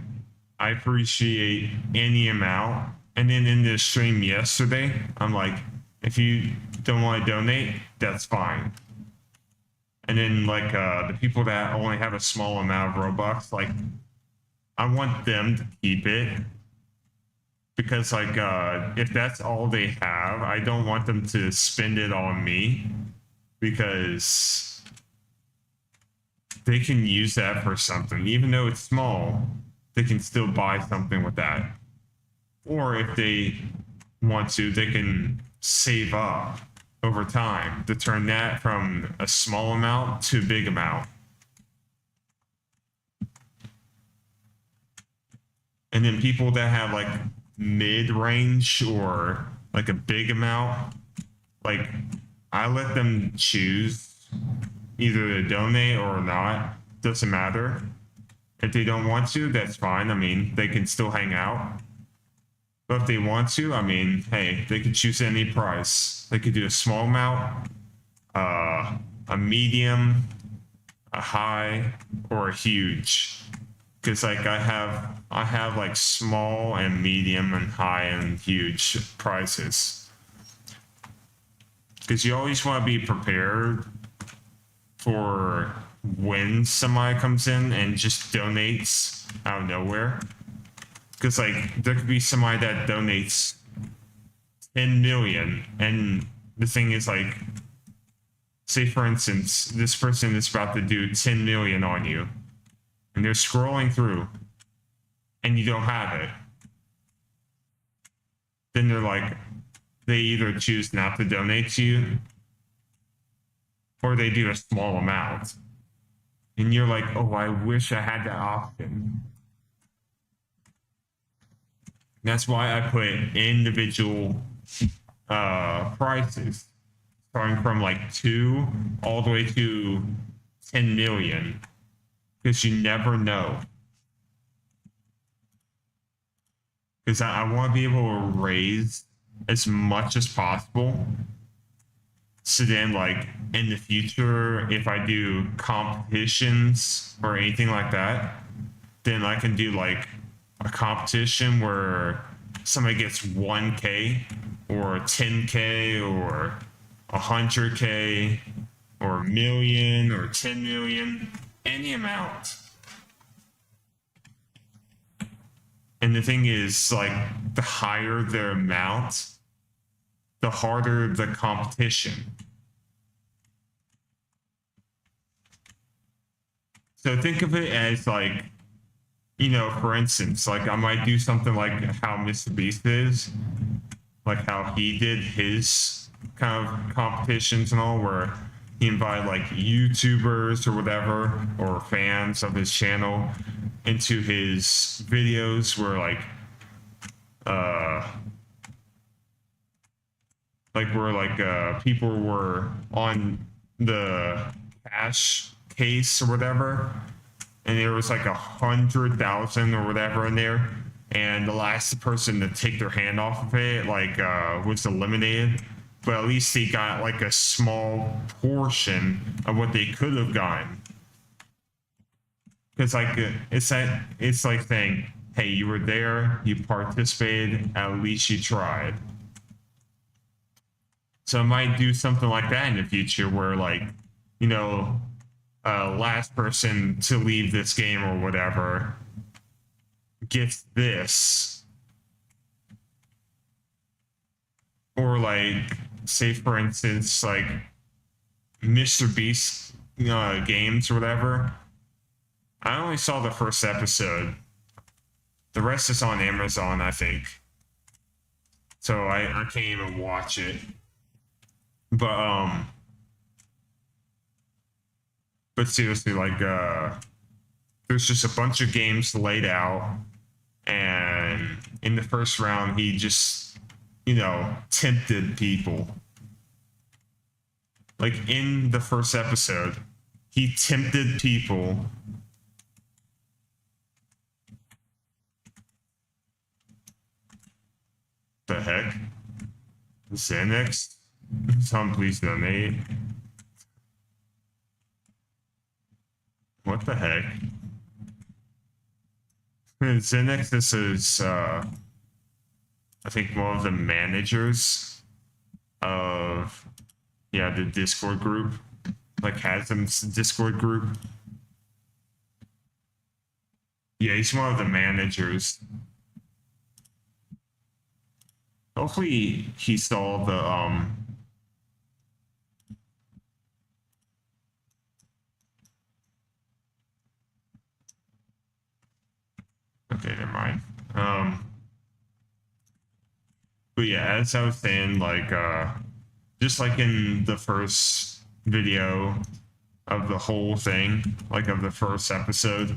I appreciate any amount. And then in this stream yesterday, I'm like, if you don't want to donate, that's fine. And then like the people that only have a small amount of Robux, like I want them to keep it. Because like if that's all they have, I don't want them to spend it on me, because they can use that for something. Even though it's small, they can still buy something with that. Or if they want to, they can save up over time to turn that from a small amount to a big amount. And then people that have like mid-range or like a big amount, like I let them choose either to donate or not. Doesn't matter. If they don't want to, that's fine. I mean, they can still hang out. But if they want to, I mean, hey, they could choose any price. They could do a small amount, a medium, a high, or a huge. Because like I have like small and medium and high and huge prices. Because you always want to be prepared for when somebody comes in and just donates out of nowhere. Because like there could be somebody that donates 10 million, and the thing is like, say for instance, this person is about to do 10 million on you, and they're scrolling through, and you don't have it. Then they're like, they either choose not to donate to you, or they do a small amount. And you're like, oh, I wish I had that option. That's why I put individual prices, starting from like 2 all the way to 10 million, because you never know. Because I want to be able to raise as much as possible. So then, like, in the future, if I do competitions or anything like that, then I can do, like, a competition where somebody gets 1K or 10K or 100K or a million or 10 million, any amount. And the thing is, like, the higher the amount, the harder the competition. So think of it as like, you know, for instance, like I might do something like how Mr. Beast is, like how he did his kind of competitions and all, where he invited like YouTubers or whatever, or fans of his channel into his videos, where like people were on the cash case or whatever, and there was like 100,000 or whatever in there, and the last person to take their hand off of it was eliminated. But at least they got like a small portion of what they could have gotten. Because like it's like saying, hey, you were there, you participated, at least you tried. So I might do something like that in the future, where like, you know, last person to leave this game or whatever gets this. Or like, say for instance, like Mr. Beast games or whatever. I only saw the first episode. The rest is on Amazon, I think. So I can't even watch it. But seriously, like there's just a bunch of games laid out, and in the first round he just, you know, tempted people. Like in the first episode, he tempted people. The heck? Xanax? Someone please donate. What the heck? Xanax, this is I think one of the managers of the Discord group, like Hazem's Discord group. Yeah, he's one of the managers. Hopefully he saw the okay, never mind. But yeah, as I was saying, like just like in the first video of the whole thing, like of the first episode,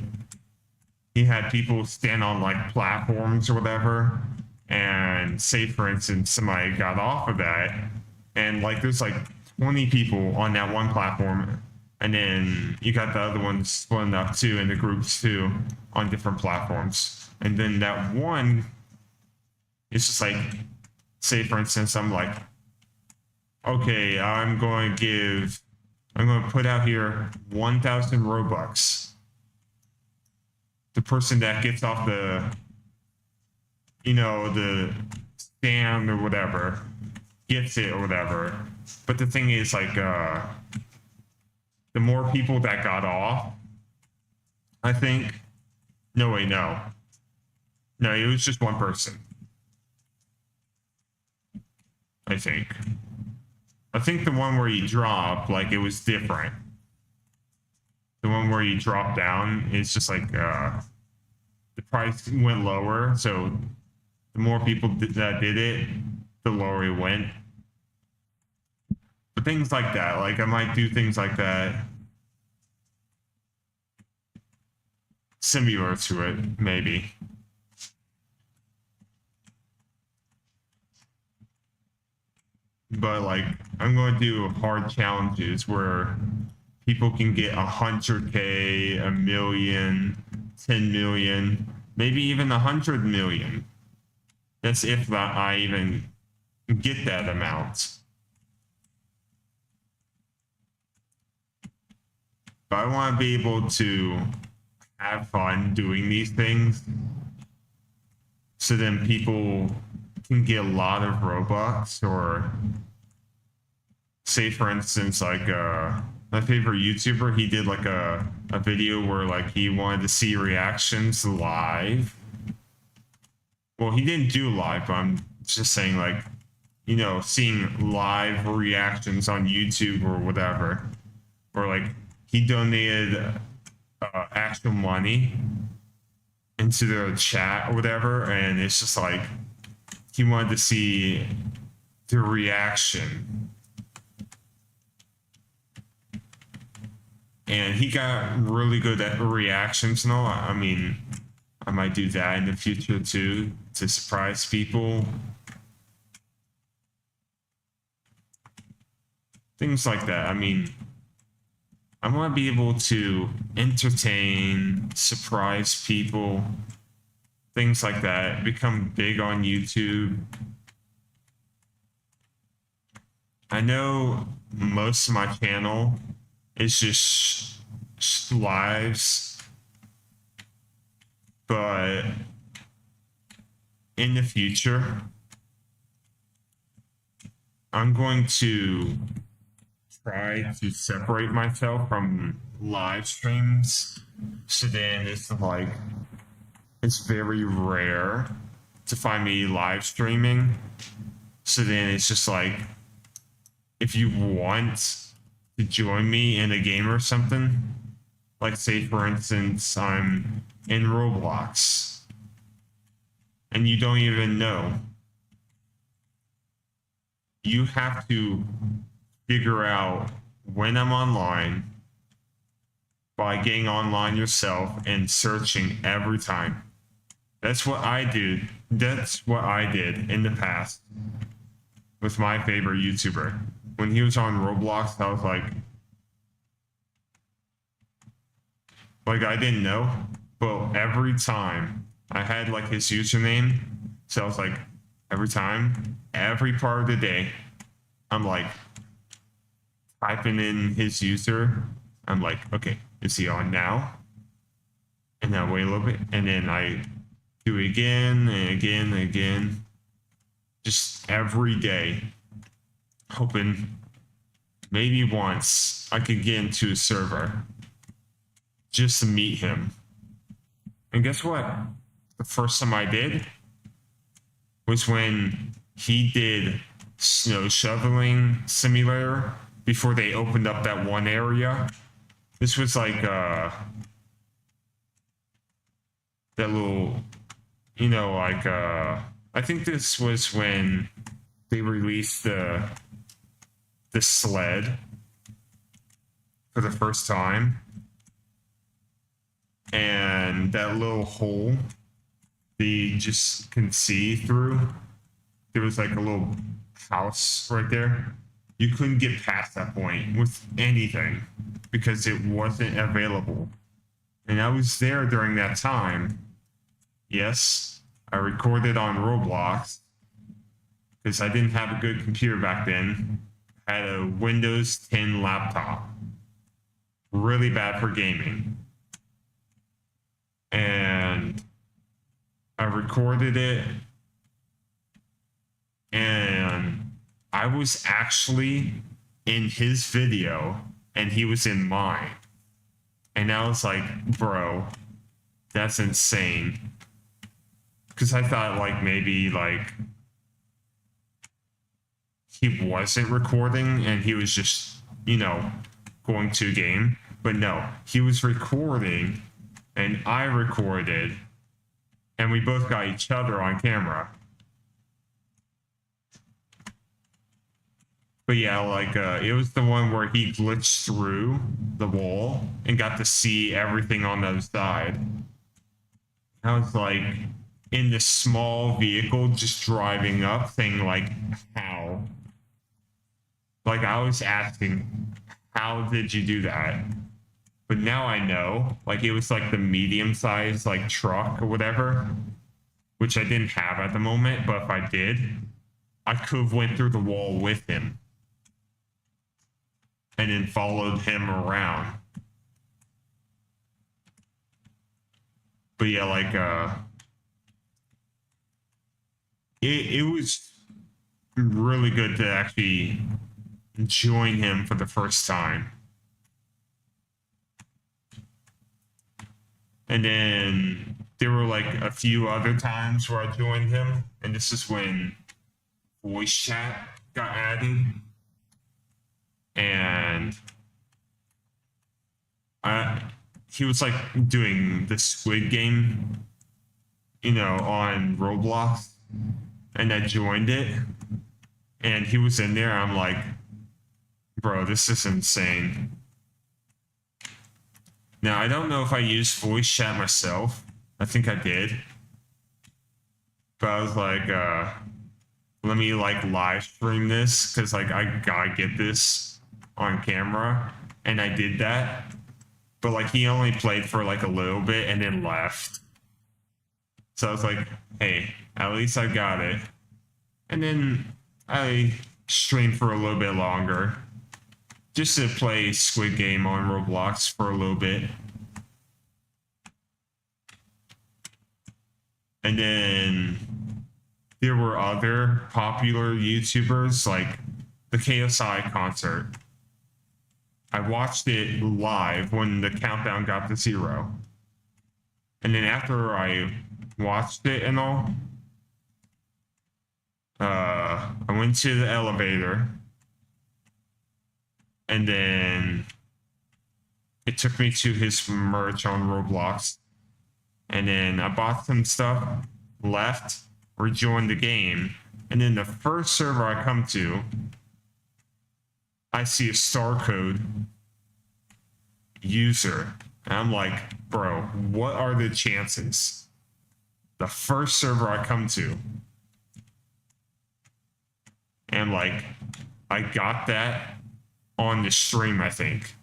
he had people stand on like platforms or whatever, and say for instance somebody got off of that, and like there's like 20 people on that one platform, And then you got the other ones splitting up too into groups too on different platforms. And then that one, it's just like, say for instance, I'm like, okay, I'm going to put out here 1,000 Robux. The person that gets off the, the stand or whatever, gets it or whatever. But the thing is, like, the more people that got off, I think, no, wait, no, it was just one person. I think the one where you drop, like, it was different. The one where you drop down, it's just like, the price went lower. So the more people that did it, the lower it went. But things like that, like I might do things like that. Similar to it, maybe. But like, I'm going to do hard challenges where people can get 100K, a million, 10 million, maybe even 100 million. That's if I even get that amount. But I want to be able to have fun doing these things, so then people can get a lot of Robux. Or say for instance, like my favorite YouTuber, he did like a video where like he wanted to see reactions live. Well, he didn't do live, but I'm just saying, like, seeing live reactions on YouTube or whatever. Or like he donated actual money into the chat or whatever, and it's just like he wanted to see the reaction. And he got really good at reactions and all. I mean, I might do that in the future too, to surprise people. Things like that. I mean, I want to be able to entertain, surprise people, things like that, become big on YouTube. I know most of my channel is just lives, but in the future, I'm going to try to separate myself from live streams. So then it's like, it's very rare to find me live streaming. So then it's just like, if you want to join me in a game or something, like say for instance, I'm in Roblox and you don't even know, you have to figure out when I'm online by getting online yourself and searching every time. That's what I do. That's what I did in the past with my favorite YouTuber. When he was on Roblox, I was like I didn't know, but every time I had like his username, so I was like, every time, every part of the day, I'm like typing in his user. I'm like, okay, is he on now? And then I wait a little bit, and then I do it again and again and again, just every day, hoping maybe once I could get into a server just to meet him. And guess what? The first time I did was when he did snow shoveling simulator before they opened up that one area. This was like that little, I think this was when they released the sled for the first time. And that little hole they just can see through, there was like a little house right there. You couldn't get past that point with anything. because it wasn't available. And I was there during that time. Yes, I recorded on Roblox because I didn't have a good computer back then. I had a Windows 10 laptop. Really bad for gaming. And I recorded it. And I was actually in his video and he was in mine. And I was like, bro, that's insane. Because I thought like maybe like he wasn't recording and he was just, you know, going to a game. But no, he was recording and I recorded and we both got each other on camera. But yeah, like it was the one where he glitched through the wall and got to see everything on the other side. I was like in this small vehicle just driving up saying like, how? Like I was asking, how did you do that? But now I know, like it was like the medium sized like truck or whatever, which I didn't have at the moment, but if I did, I could have went through the wall with him. And then followed him around. But yeah, like it was really good to actually join him for the first time. And then there were like a few other times where I joined him, and this is when voice chat got added. And he was like doing the Squid Game, you know, on Roblox, and I joined it, and he was in there. I'm like, bro, this is insane. Now, I don't know if I used voice chat myself. I think I did. But I was like, let me like live stream this, because like I gotta get this on camera, and I did that, but like he only played for like a little bit and then left. So I was like, hey, at least I got it. And then I streamed for a little bit longer just to play Squid Game on Roblox for a little bit. And then there were other popular YouTubers like the KSI concert. I watched it live when the countdown got to 0. And then after I watched it and all, I went to the elevator. And then it took me to his merch on Roblox. And then I bought some stuff, left, rejoined the game. And then the first server I come to, I see a star code user. And I'm like, bro, what are the chances? The first server I come to. And like, I got that on the stream, I think.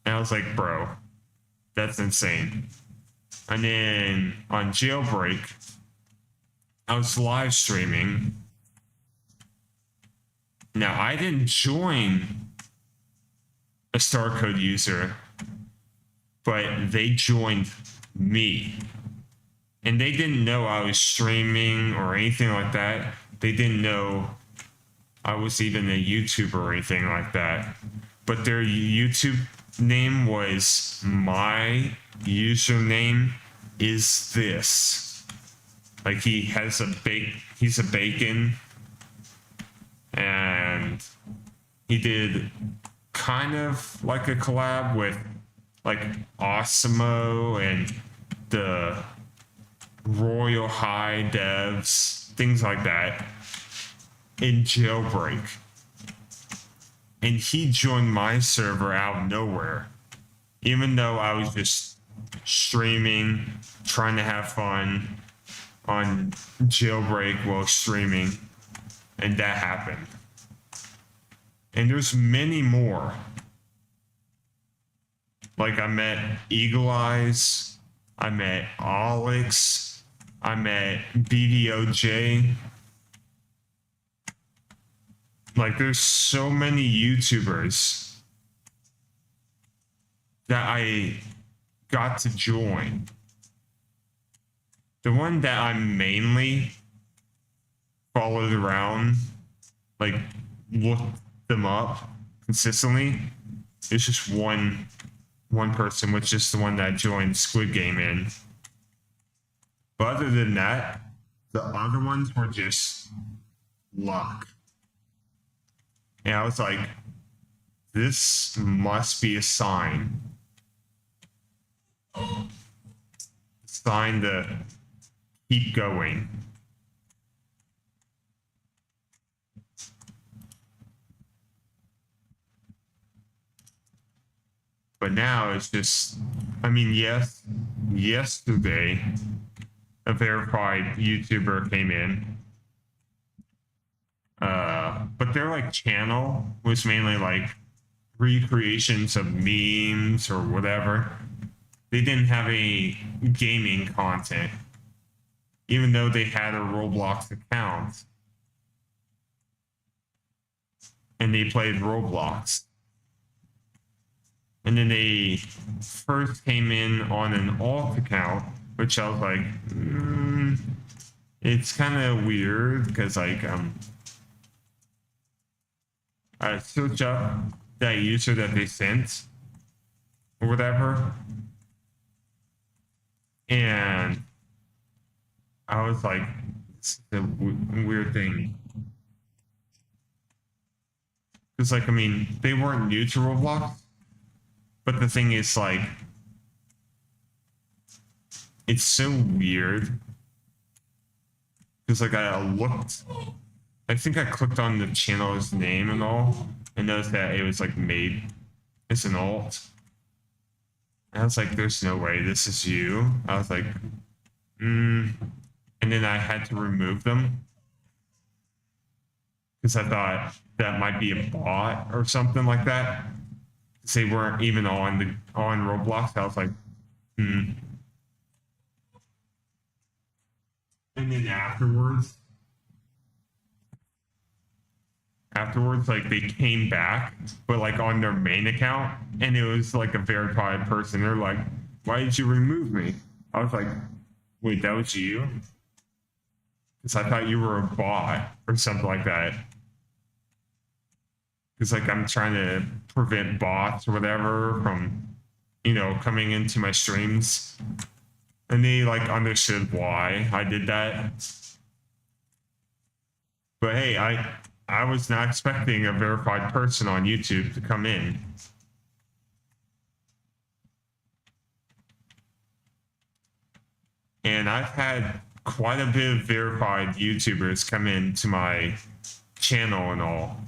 And I was like, bro, that's insane. And then on Jailbreak, I was live streaming. Now, I didn't join a star code user, but they joined me. And they didn't know I was streaming or anything like that. They didn't know I was even a YouTuber or anything like that. But their YouTube name was, my username is this. Like he's a bacon. And he did kind of like a collab with like Osmo and the Royal High devs, things like that, in Jailbreak. And he joined my server out of nowhere, even though I was just streaming, trying to have fun on Jailbreak while streaming. And that happened. And there's many more. Like I met Eagle Eyes, I met Alex, I met BDOJ. Like there's so many YouTubers that I got to join. The one that I mainly followed around, like looked them up consistently, is just one person, which is the one that joined Squid Game in. But other than that, the other ones were just luck. And I was like, this must be a sign. Sign to keep going. But now it's just, I mean, yes, yesterday, a verified YouTuber came in. But their like channel was mainly like recreations of memes or whatever. They didn't have any gaming content, even though they had a Roblox account. And they played Roblox. And then they first came in on an alt account, which I was like, it's kind of weird because like I search up that user that they sent or whatever, and I was like, it's a weird thing. Because like, I mean, they weren't new to Roblox, but the thing is like, it's so weird. Because like I think I clicked on the channel's name and all, and noticed that it was like made as an alt. And I was like, there's no way this is you. I was like, and then I had to remove them. Because I thought that might be a bot or something like that. Because they weren't even on Roblox. I was like, And then afterwards, like they came back, but like on their main account, and it was like a verified person. They're like, "Why did you remove me?" I was like, "Wait, that was you?" Because I thought you were a bot or something like that. Because like I'm trying to prevent bots or whatever from, coming into my streams, and they like understood why I did that. But hey, I was not expecting a verified person on YouTube to come in. And I've had quite a bit of verified YouTubers come into my channel and all.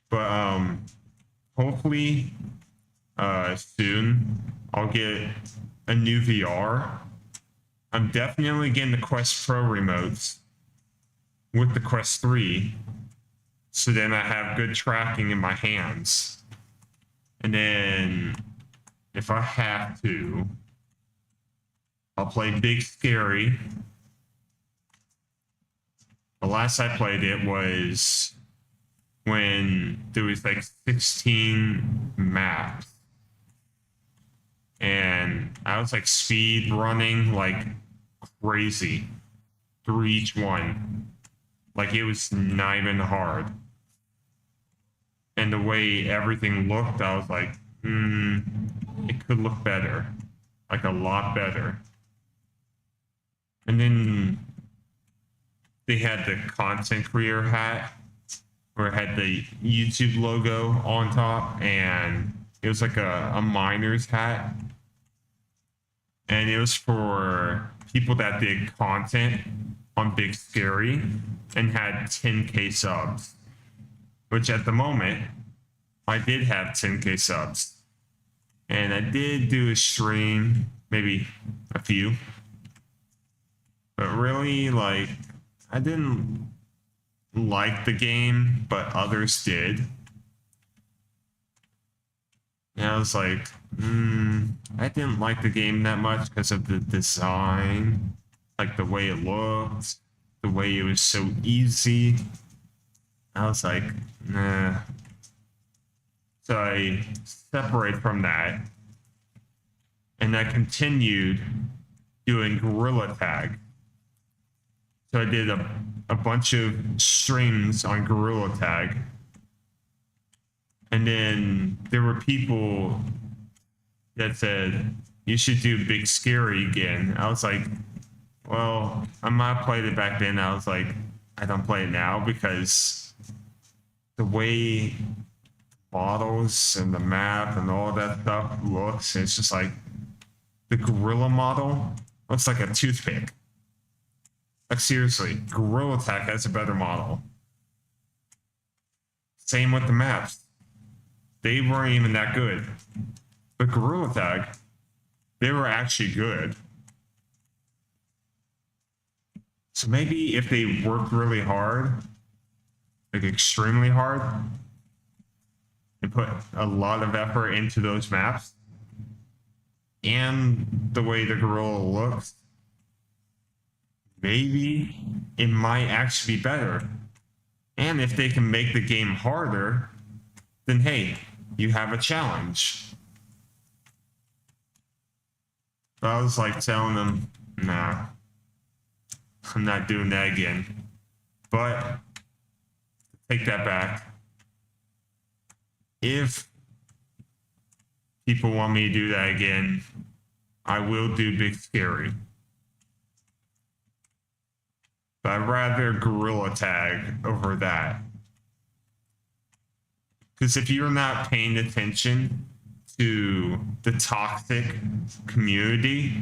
But hopefully soon I'll get a new VR. I'm definitely getting the Quest Pro remotes with the Quest 3, so then I have good tracking in my hands. And then if I have to, I'll play Big Scary. The last I played it was when there was like 16 maps. And I was like speed running like crazy through each one. Like it was not even hard. And the way everything looked, I was like, it could look better. Like a lot better. And then they had the content creator hat where it had the YouTube logo on top, and it was like a miner's hat. And it was for people that did content on Big Scary and had 10K subs. Which at the moment, I did have 10K subs. And I did do a stream, maybe a few. But really, like, I didn't like the game, but others did. And I was like, I didn't like the game that much because of the design, like the way it looked, the way it was so easy. I was like, nah. So I separated from that, and I continued doing Gorilla Tag. So I did a bunch of streams on Gorilla Tag. And then there were people that said, you should do Big Scary again. I was like, well, I might have played it back then. I was like, I don't play it now because the way models and the map and all that stuff looks, it's just like the gorilla model looks like a toothpick. Like seriously, Gorilla Tag has a better model. Same with the maps. They weren't even that good. But Gorilla Tag, they were actually good. So maybe if they worked really hard, like extremely hard, and put a lot of effort into those maps, and the way the gorilla looks, maybe it might actually be better. And if they can make the game harder, then hey, you have a challenge. But I was like telling them, nah, I'm not doing that again. But take that back. If people want me to do that again, I will do Big Scary. But I'd rather Gorilla Tag over that. Because if you're not paying attention to the toxic community,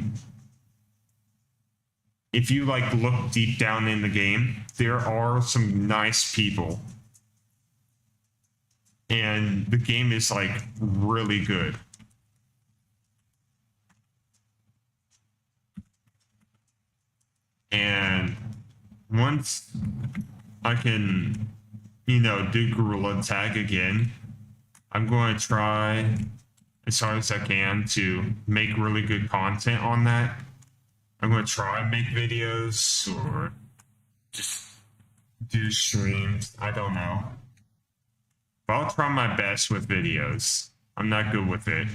if you like look deep down in the game, there are some nice people. And the game is like really good. And once I can, do Gorilla Tag again, I'm going to try as hard as I can to make really good content on that. I'm going to try and make videos or just do streams. I don't know. But I'll try my best with videos. I'm not good with it.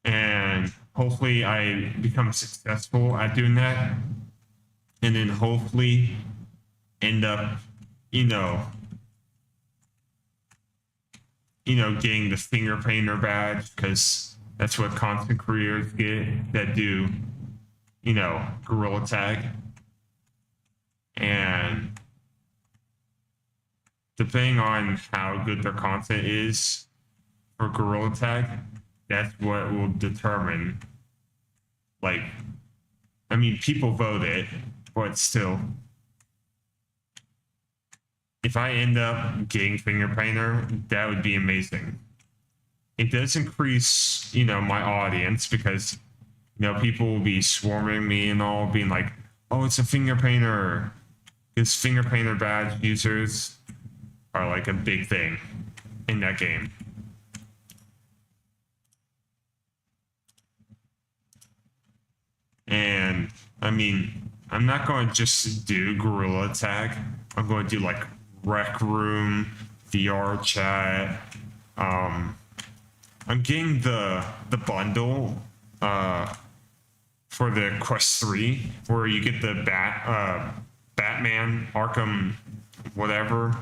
And hopefully I become successful at doing that. And then hopefully end up, getting the finger painter badge, because that's what content creators get that do, Gorilla Tag. And depending on how good their content is for Gorilla Tag, that's what will determine, people vote it, but still, if I end up getting finger painter, that would be amazing. It does increase, my audience, because, people will be swarming me and all, being like, oh, it's a finger painter. Because finger painter badge users are like a big thing in that game. And I'm not going to just do Gorilla Tag. I'm going to do like Rec Room, VR chat. I'm getting the bundle for the Quest 3, where you get the Batman Arkham whatever,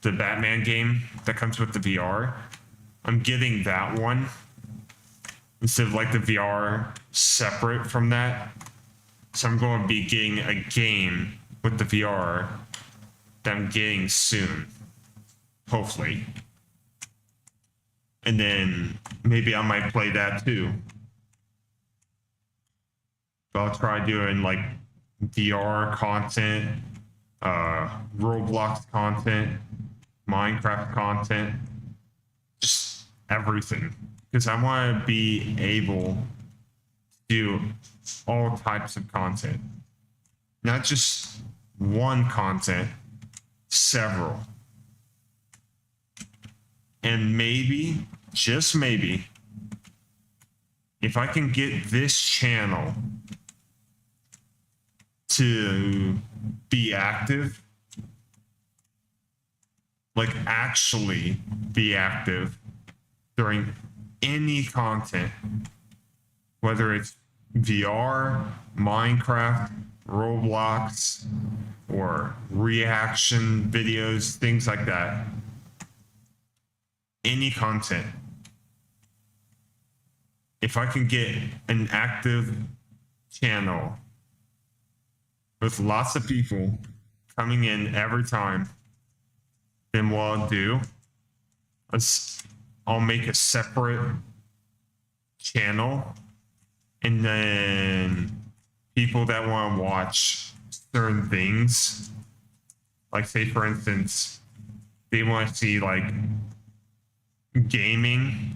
the Batman game that comes with the VR. I'm getting that one instead of like the VR separate from that. So I'm going to be getting a game with the VR that I'm getting soon, hopefully. And then maybe I might play that too. But I'll try doing like VR content, Roblox content, Minecraft content, just everything. Because I want to be able to do all types of content. Not just one content, several. And maybe, just maybe, if I can get this channel to be active, like actually be active during any content, whether it's VR, Minecraft, Roblox, or reaction videos, things like that. Any content. If I can get an active channel with lots of people coming in every time, then what I'll do is I'll make a separate channel, and then people that want to watch certain things, like say for instance, they want to see like gaming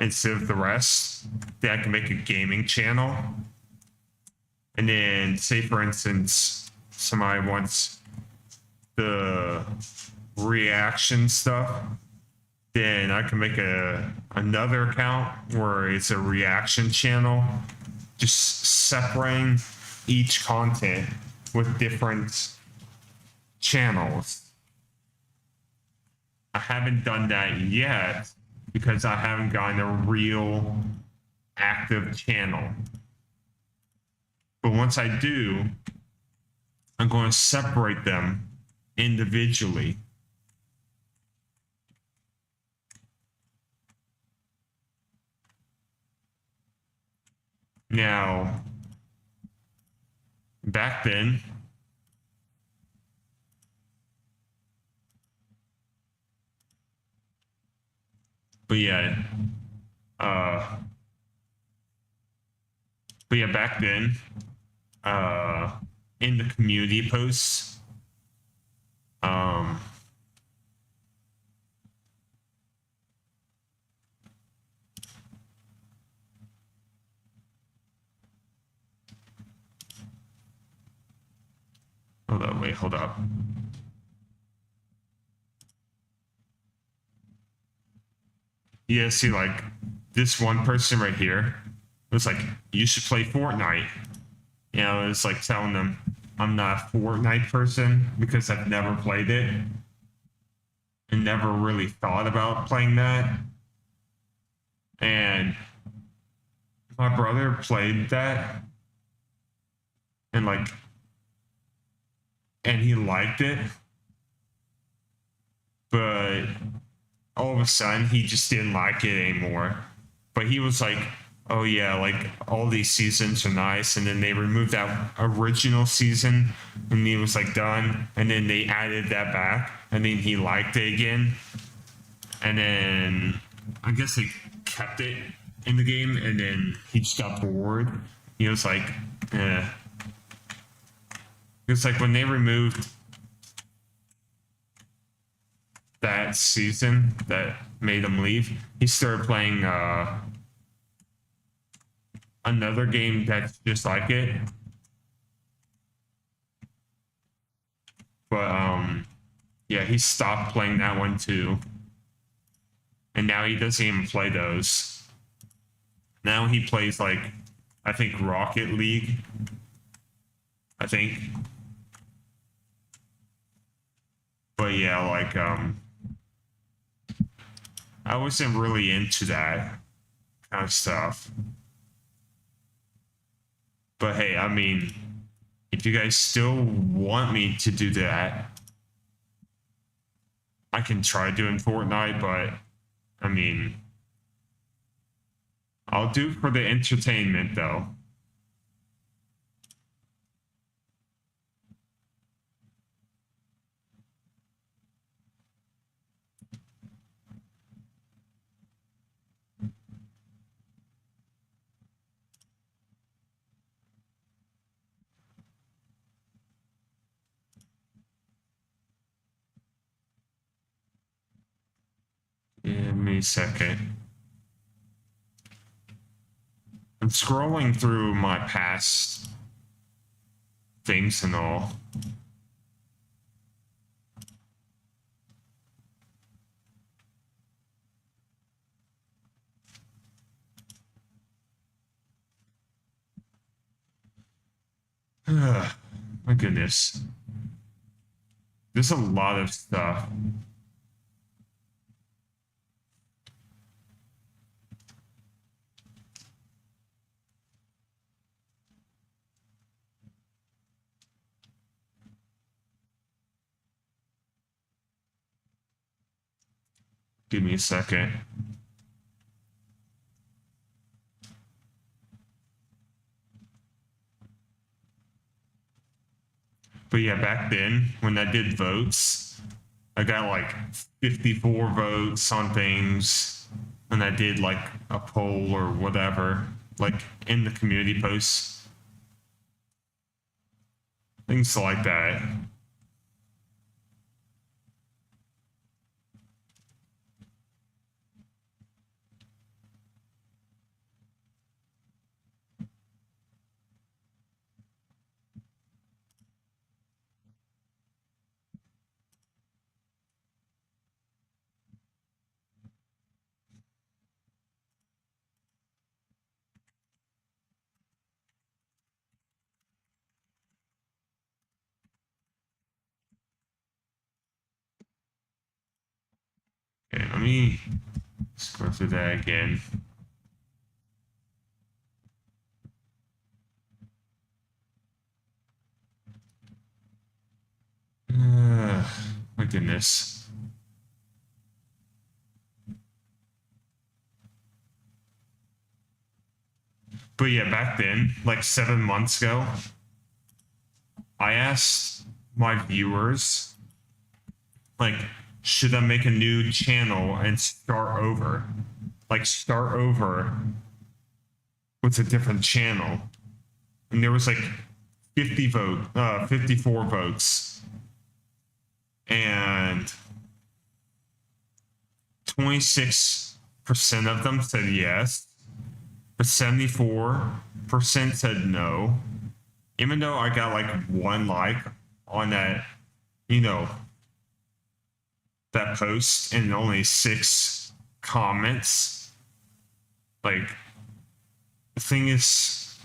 instead of the rest, then I can make a gaming channel. And then say for instance, somebody wants the reaction stuff, then I can make another account where it's a reaction channel, just separating each content with different channels. I haven't done that yet because I haven't gotten a real active channel. But once I do, I'm going to separate them individually. Now, back then, but yeah, back then, in the community posts, hold up. Yeah, see, like, this one person right here was like, you should play Fortnite. You know, it's like telling them I'm not a Fortnite person because I've never played it and never really thought about playing that. And my brother played that and he liked it, but all of a sudden he just didn't like it anymore. But he was like, oh yeah, like all these seasons are nice, and then they removed that original season and he was like done, and then they added that back, and then he liked it again, and then I guess they kept it in the game, and then he just got bored. He was like, it's like when they removed that season that made him leave, he started playing another game that's just like it. But yeah, he stopped playing that one too. And now he doesn't even play those. Now he plays like, I think Rocket League. I think. But yeah, like I wasn't really into that kind of stuff. But hey, I mean, if you guys still want me to do that, I can try doing Fortnite, but I mean, I'll do for the entertainment though. Give me a second. I'm scrolling through my past things and all. My goodness. There's a lot of stuff. Give me a second. But yeah, back then, when I did votes, I got like 54 votes on things. When I did like a poll or whatever, like in the community posts. Things like that. Okay, let me scroll through that again. My goodness. But yeah, back then, like 7 months ago, I asked my viewers, like, should I make a new channel and start over? Like, start over with a different channel. And there was like 54 votes. And 26% of them said yes, but 74% said no. Even though I got like 1 like on that, you know, that post and only 6 comments. Like, the thing is,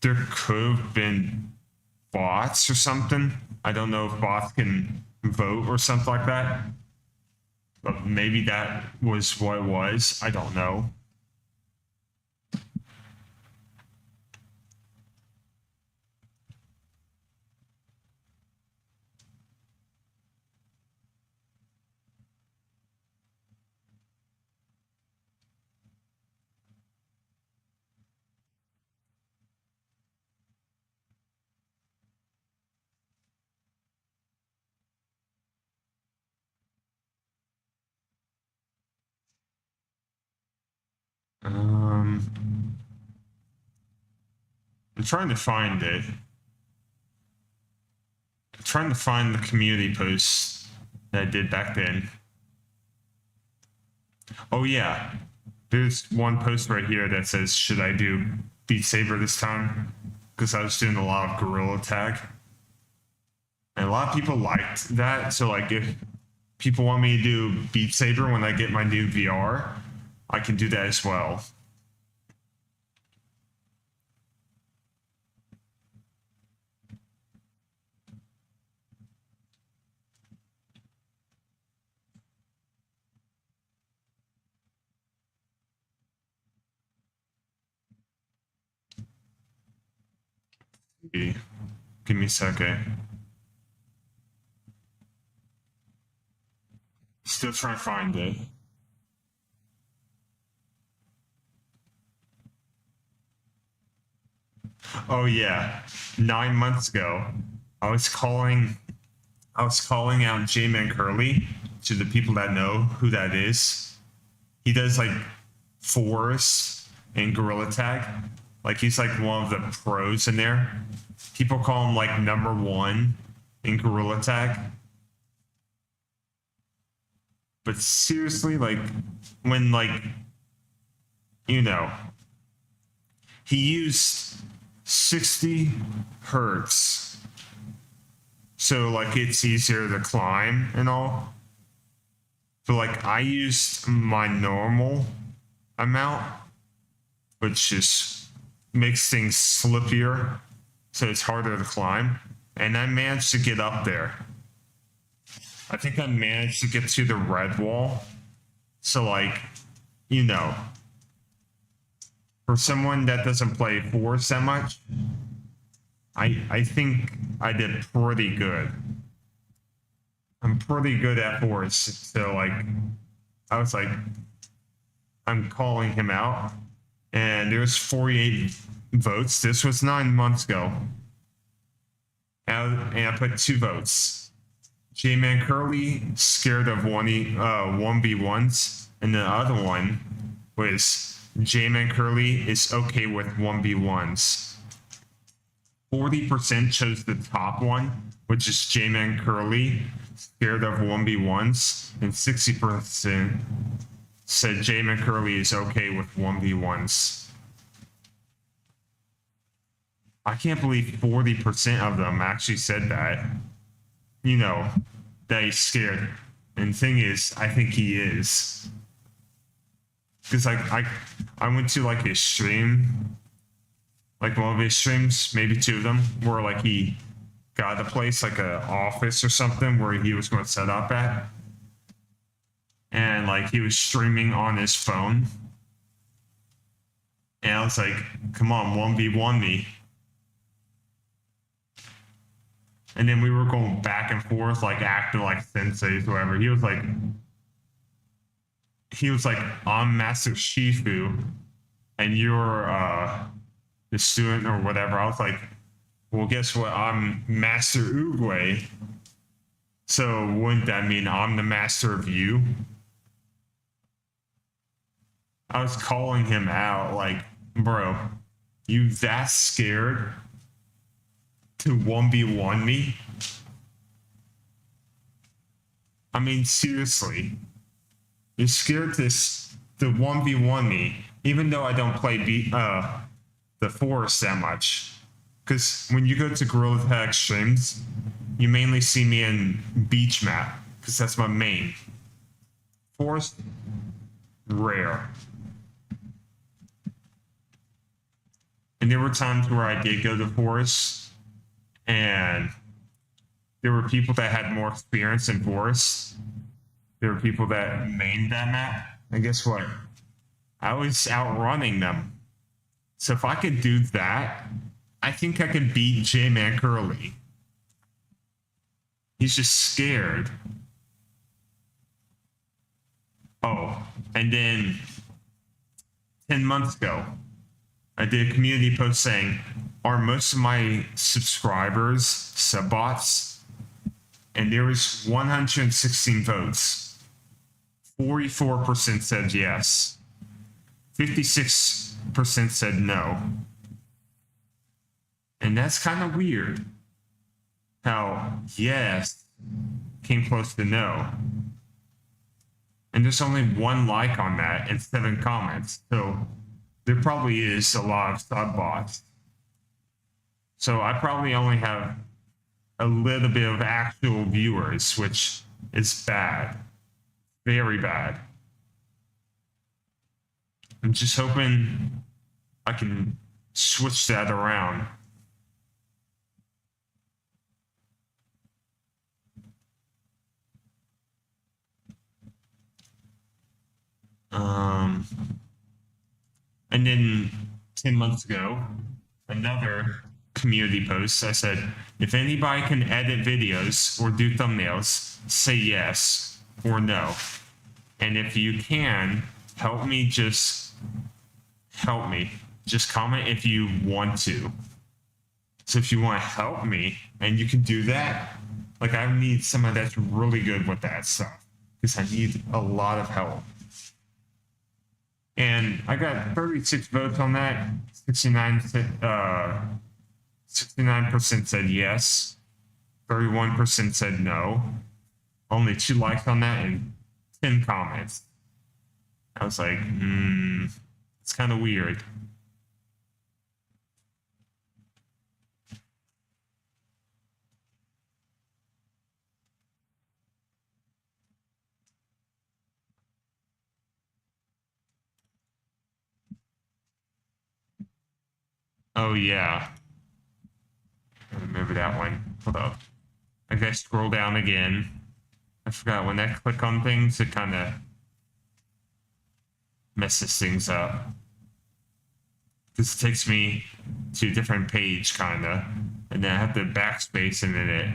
there could have been bots or something. I don't know if bots can vote or something like that. But maybe that was what it was. I don't know. I'm trying to find it. I'm trying to find the community posts that I did back then. Oh yeah, there's one post right here that says, should I do Beat Saber this time? Because I was doing a lot of Gorilla Tag. And a lot of people liked that, so like if people want me to do Beat Saber when I get my new VR, I can do that as well. Give me a second. Still trying to find it. Oh yeah, 9 months ago, I was calling out J-Man Curly to the people that know who that is. He does like forests and Gorilla Tag. Like he's like one of the pros in there. People call him like #1 in Gorilla Tag. But seriously, like when like, you know, he used 60 hertz. So like it's easier to climb and all. But like I used my normal amount, which just makes things slippier, so it's harder to climb. And I managed to get up there. I think I managed to get to the red wall. So like, you know, for someone that doesn't play Forest that much, I think I did pretty good. I'm pretty good at Forest, so like, I was like, I'm calling him out, and there was 48 votes. This was 9 months ago, and I put 2 votes. J-Man Curly scared of 1v1s, and the other one was J-Man Curly is okay with 1v1s. 40% chose the top one, which is J-Man Curly scared of 1v1s, and 60% said J-Man Curly is okay with 1v1s. I can't believe 40% of them actually said that. You know, that he's scared. And the thing is, I think he is. Because I went to like his stream, like one of his streams, maybe 2 of them, where like he got a place, like a office or something, where he was going to set up at. And like he was streaming on his phone. And I was like, come on, 1v1 me. And then we were going back and forth, like acting like senseis, whatever. He was like, I'm Master Shifu, and you're the student or whatever. I was like, well, guess what? I'm Master Oogway. So wouldn't that mean I'm the master of you? I was calling him out, like, bro, you that scared to 1v1 me? I mean, seriously. You're scared to 1v1 me, even though I don't play the Forest that much. Because when you go to Gorilla Tag streams, you mainly see me in Beach Map, because that's my main. Forest, rare. And there were times where I did go to Forest, and there were people that had more experience in Forest. There were people that mained that map. And guess what? I was outrunning them. So if I could do that, I think I could beat J-Man Curly. He's just scared. Oh, and then 10 months ago, I did a community post saying, are most of my subscribers sub-bots? And there was 116 votes. 44% said yes. 56% said no. And that's kind of weird. How yes came close to no. And there's only 1 like on that and 7 comments. So there probably is a lot of sub-bots. So I probably only have a little bit of actual viewers, which is bad. Very bad. I'm just hoping I can switch that around. And then 10 months ago, another community post, I said, if anybody can edit videos or do thumbnails, say yes or no. And if you can, help me, just help me. Just comment if you want to. So if you want to help me and you can do that, like I need someone that's really good with that stuff because I need a lot of help. And I got 36 votes on that. 69% said yes. 31% said no. Only 2 likes on that and 10 comments. I was like, it's kind of weird. Oh yeah. I remember that one. Hold up. I gotta scroll down again. I forgot when I click on things, it kind of messes things up. Because it takes me to a different page, kind of. And then I have to backspace and then it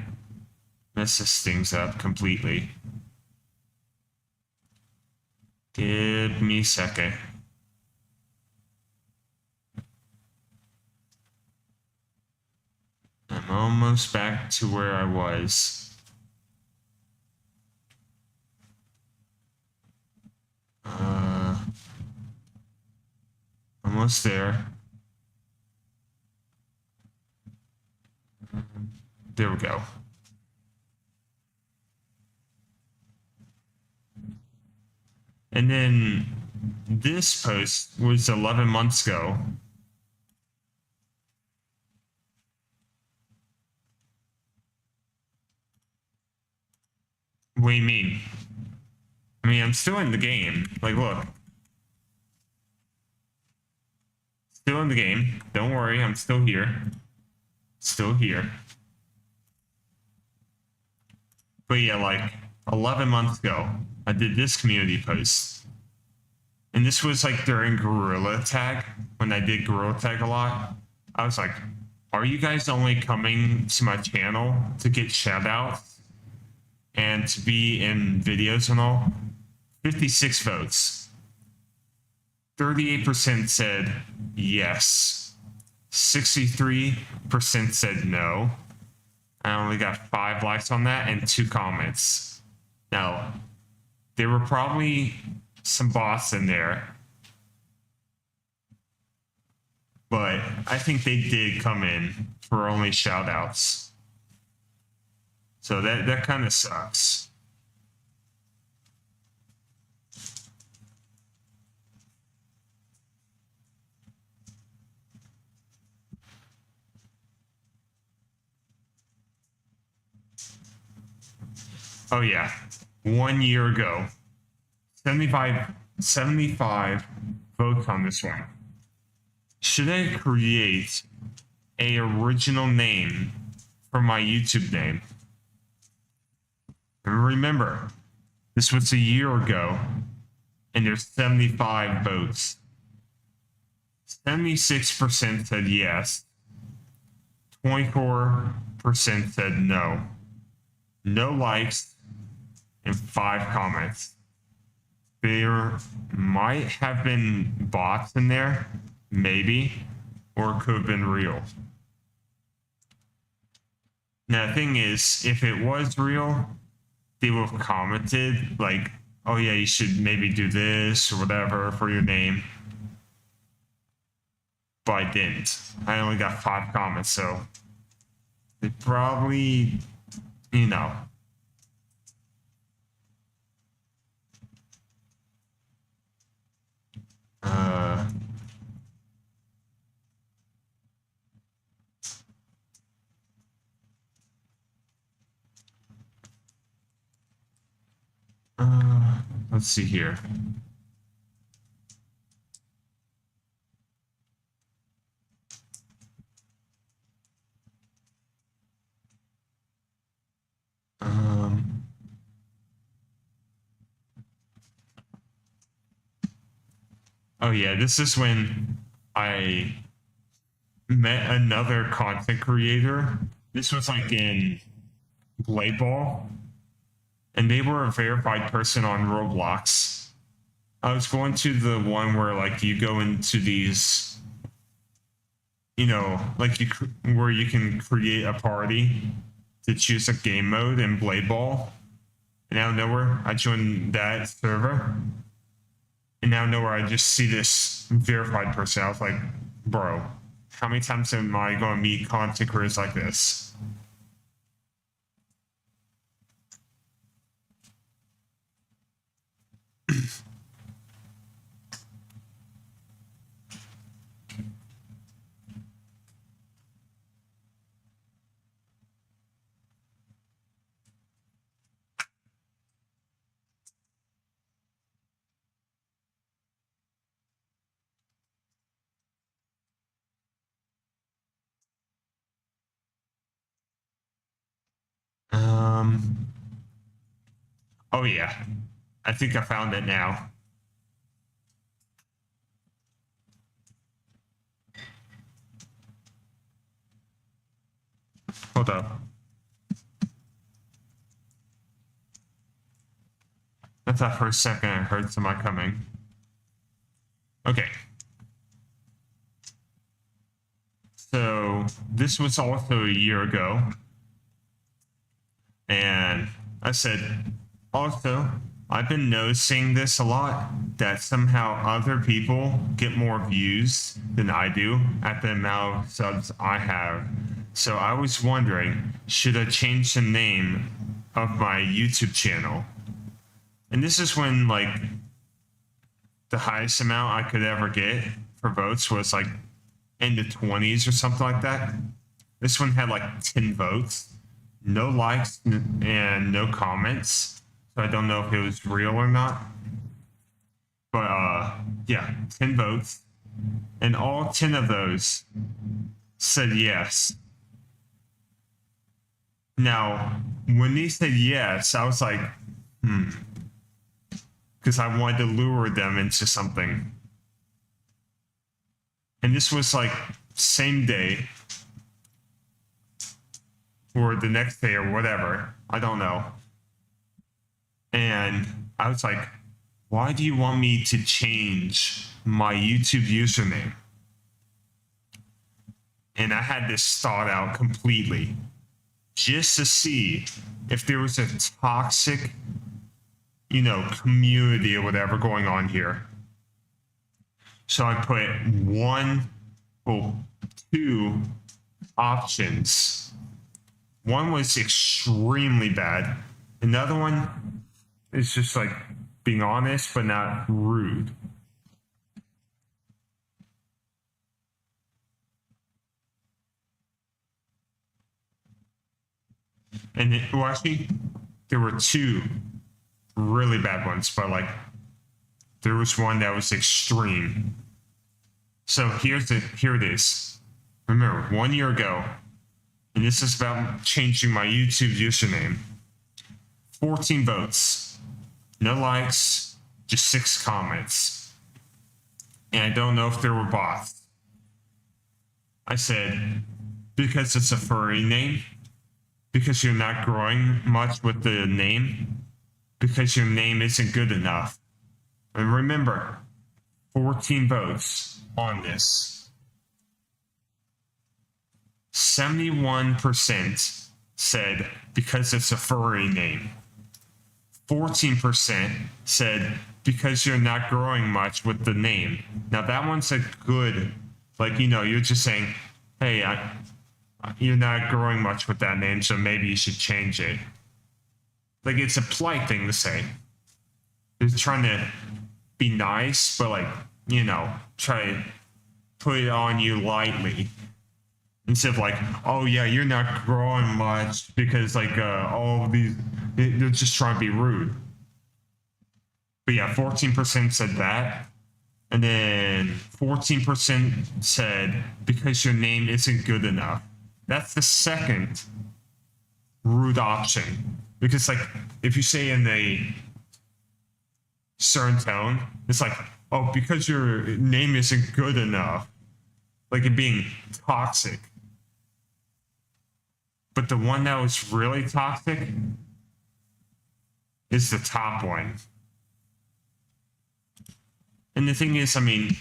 messes things up completely. Give me a second. I'm almost back to where I was. Almost there. There we go. And then this post was 11 months ago. What do you mean? I mean, I'm still in the game. Like, look. Still in the game. Don't worry, I'm still here. Still here. But yeah, like 11 months ago, I did this community post. And this was like during Gorilla Tag, when I did Gorilla Tag a lot. I was like, are you guys only coming to my channel to get shoutouts and to be in videos and all? 56 votes. 38% said yes. 63% said no. I only got 5 likes on that and 2 comments. Now, there were probably some bots in there, but I think they did come in for only shoutouts. So that kind of sucks. Oh yeah, 1 year ago, 75 votes on this one. Should I create a original name for my YouTube name? And remember, this was a year ago, and there's 75 votes. 76% said yes. 24% said no. No likes and 5 comments. There might have been bots in there, maybe, or it could have been real. Now the thing is, if it was real, they would have commented like, oh yeah, you should maybe do this or whatever for your name. But I didn't. I only got 5 comments, so they probably, you know. Let's see here. Oh yeah, this is when I met another content creator. This was like in Blade Ball, and they were a verified person on Roblox. I was going to the one where like you go into these, you know, like where you can create a party to choose a game mode in Blade Ball. And out of nowhere, I joined that server. And out of nowhere, I just see this verified person. I was like, bro, how many times am I going to meet content creators like this? Oh yeah, I think I found it now. Hold up. I thought for a second I heard somebody coming. Okay. So this was also a year ago. And I said, also, I've been noticing this a lot, that somehow other people get more views than I do at the amount of subs I have. So I was wondering, should I change the name of my YouTube channel? And this is when, like, the highest amount I could ever get for votes was like in the 20s or something like that. This one had like 10 votes, no likes and no comments. So I don't know if it was real or not. But yeah, 10 votes. And all 10 of those said yes. Now, when they said yes, I was like, because I wanted to lure them into something. And this was like same day or the next day or whatever. I don't know. And I was like, why do you want me to change my YouTube username? And I had this thought out completely just to see if there was a toxic, you know, community or whatever going on here. So I put two options. One was extremely bad. Another one is just like being honest but not rude. And well, actually, there were two really bad ones, but like there was one that was extreme. So here it is. Remember, 1 year ago, and this is about changing my YouTube username. 14 votes, no likes, just 6 comments. And I don't know if there were bots. I said, because it's a furry name, because you're not growing much with the name, because your name isn't good enough. And remember, 14 votes on this. 71% said because it's a furry name. 14% said because you're not growing much with the name. Now that one's a good, like, you know, you're just saying, hey, you're not growing much with that name, so maybe you should change it. Like, it's a polite thing to say. They're trying to be nice, but like, you know, try to put it on you lightly. Instead of like, oh yeah, you're not growing much because like all of these, they're just trying to be rude. But yeah, 14% said that. And then 14% said because your name isn't good enough. That's the second rude option. Because like, if you say in a certain tone, it's like, oh, because your name isn't good enough. Like it being toxic. But the one that was really toxic is the top one. And the thing is, I mean,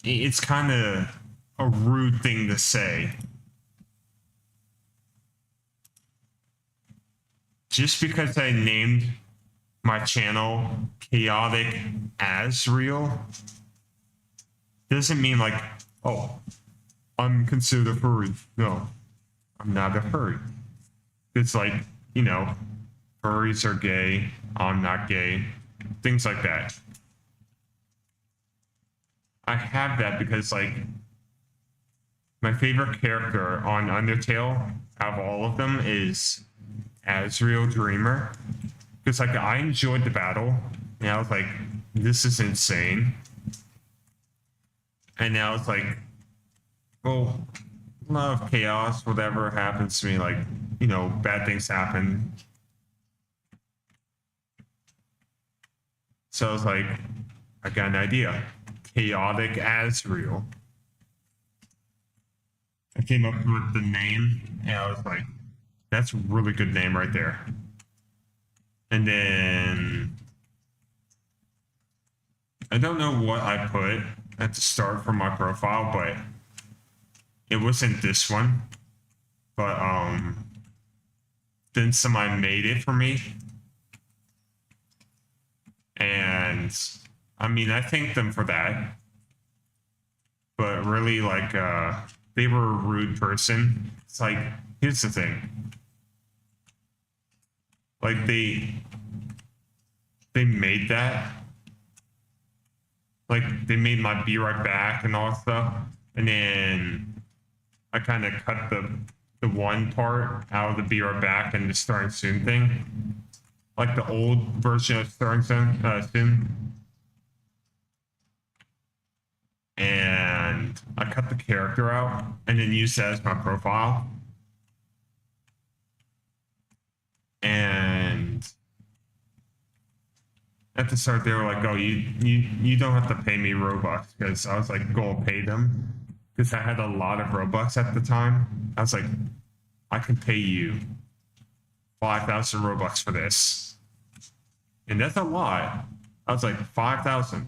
it's kind of a rude thing to say. Just because I named my channel Chaotic As Real doesn't mean like, oh, I'm considered a furry. No, I'm not a furry. It's like, you know, furries are gay, I'm not gay, things like that. I have that because like my favorite character on Undertale out of all of them is Azrael Dreamer. Because like I enjoyed the battle and I was like, this is insane. And now it's like, well, love chaos, whatever happens to me, like, you know, bad things happen. So I was like, I got an idea. Chaotic Azrael. I came up with the name, and I was like, that's a really good name right there. And then I don't know what I put at the start for my profile, but it wasn't this one. But then somebody made it for me. And I mean, I thanked them for that. But really, like, they were a rude person. It's like, here's the thing. Like, they made that. Like, they made my Be Right Back and all that stuff. And then I kind of cut the one part out of the Be Right Back and the Starting Soon thing. Like the old version of Starting Soon. And I cut the character out and then used that as my profile. And at the start, they were like, "Oh, you don't have to pay me Robux," because I was like, "Go pay them," because I had a lot of Robux at the time. I was like, "I can pay you 5,000 Robux for this," and that's a lot. I was like, 5,000,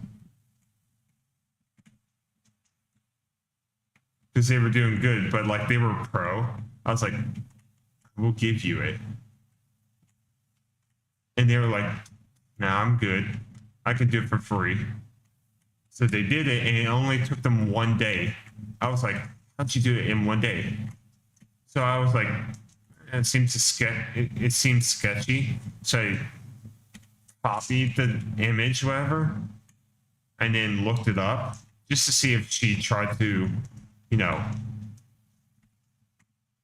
because they were doing good, but like they were pro. I was like, "We'll give you it," and they were like, "Nah, I'm good. I can do it for free." So they did it, and it only took them 1 day. I was like, "How'd you do it in 1 day?" So I was like, it seems it seems sketchy. So I copied the image, whatever, and then looked it up just to see if she tried to, you know,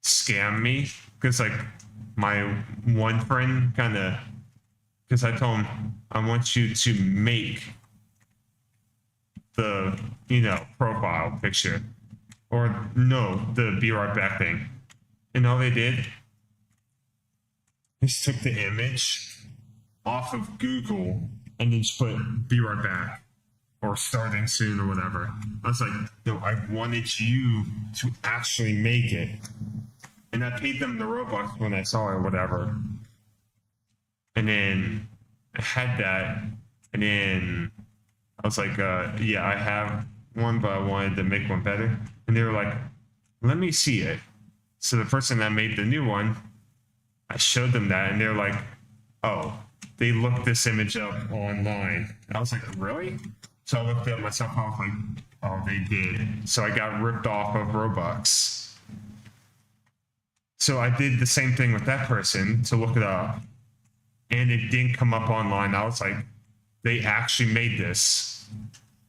scam me. Because like my one friend kind of, because I told him, I want you to make the, you know, profile picture, or no, the Be Right Back thing. And all they did is took the image off of Google and then just put Be Right Back or Starting Soon or whatever. I was like, no, I wanted you to actually make it. And I paid them the Robux when I saw it or whatever. And then I had that, and then I was like, yeah, I have one, but I wanted to make one better. And they were like, let me see it. So the person that made the new one, I showed them that, and they're like, oh, they looked this image up online. I was like, really? So I looked it up myself, I was like, oh, they did. So I got ripped off of Robux. So I did the same thing with that person to look it up, and it didn't come up online. I was like, they actually made this.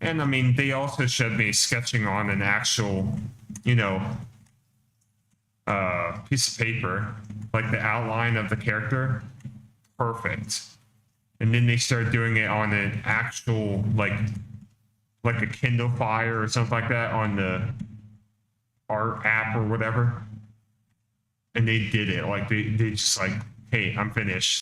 And I mean, they also showed me sketching on an actual, you know, piece of paper, like the outline of the character, perfect. And then they started doing it on an actual, like a Kindle Fire or something like that on the art app or whatever. And they did it, like they just like, hey, I'm finished.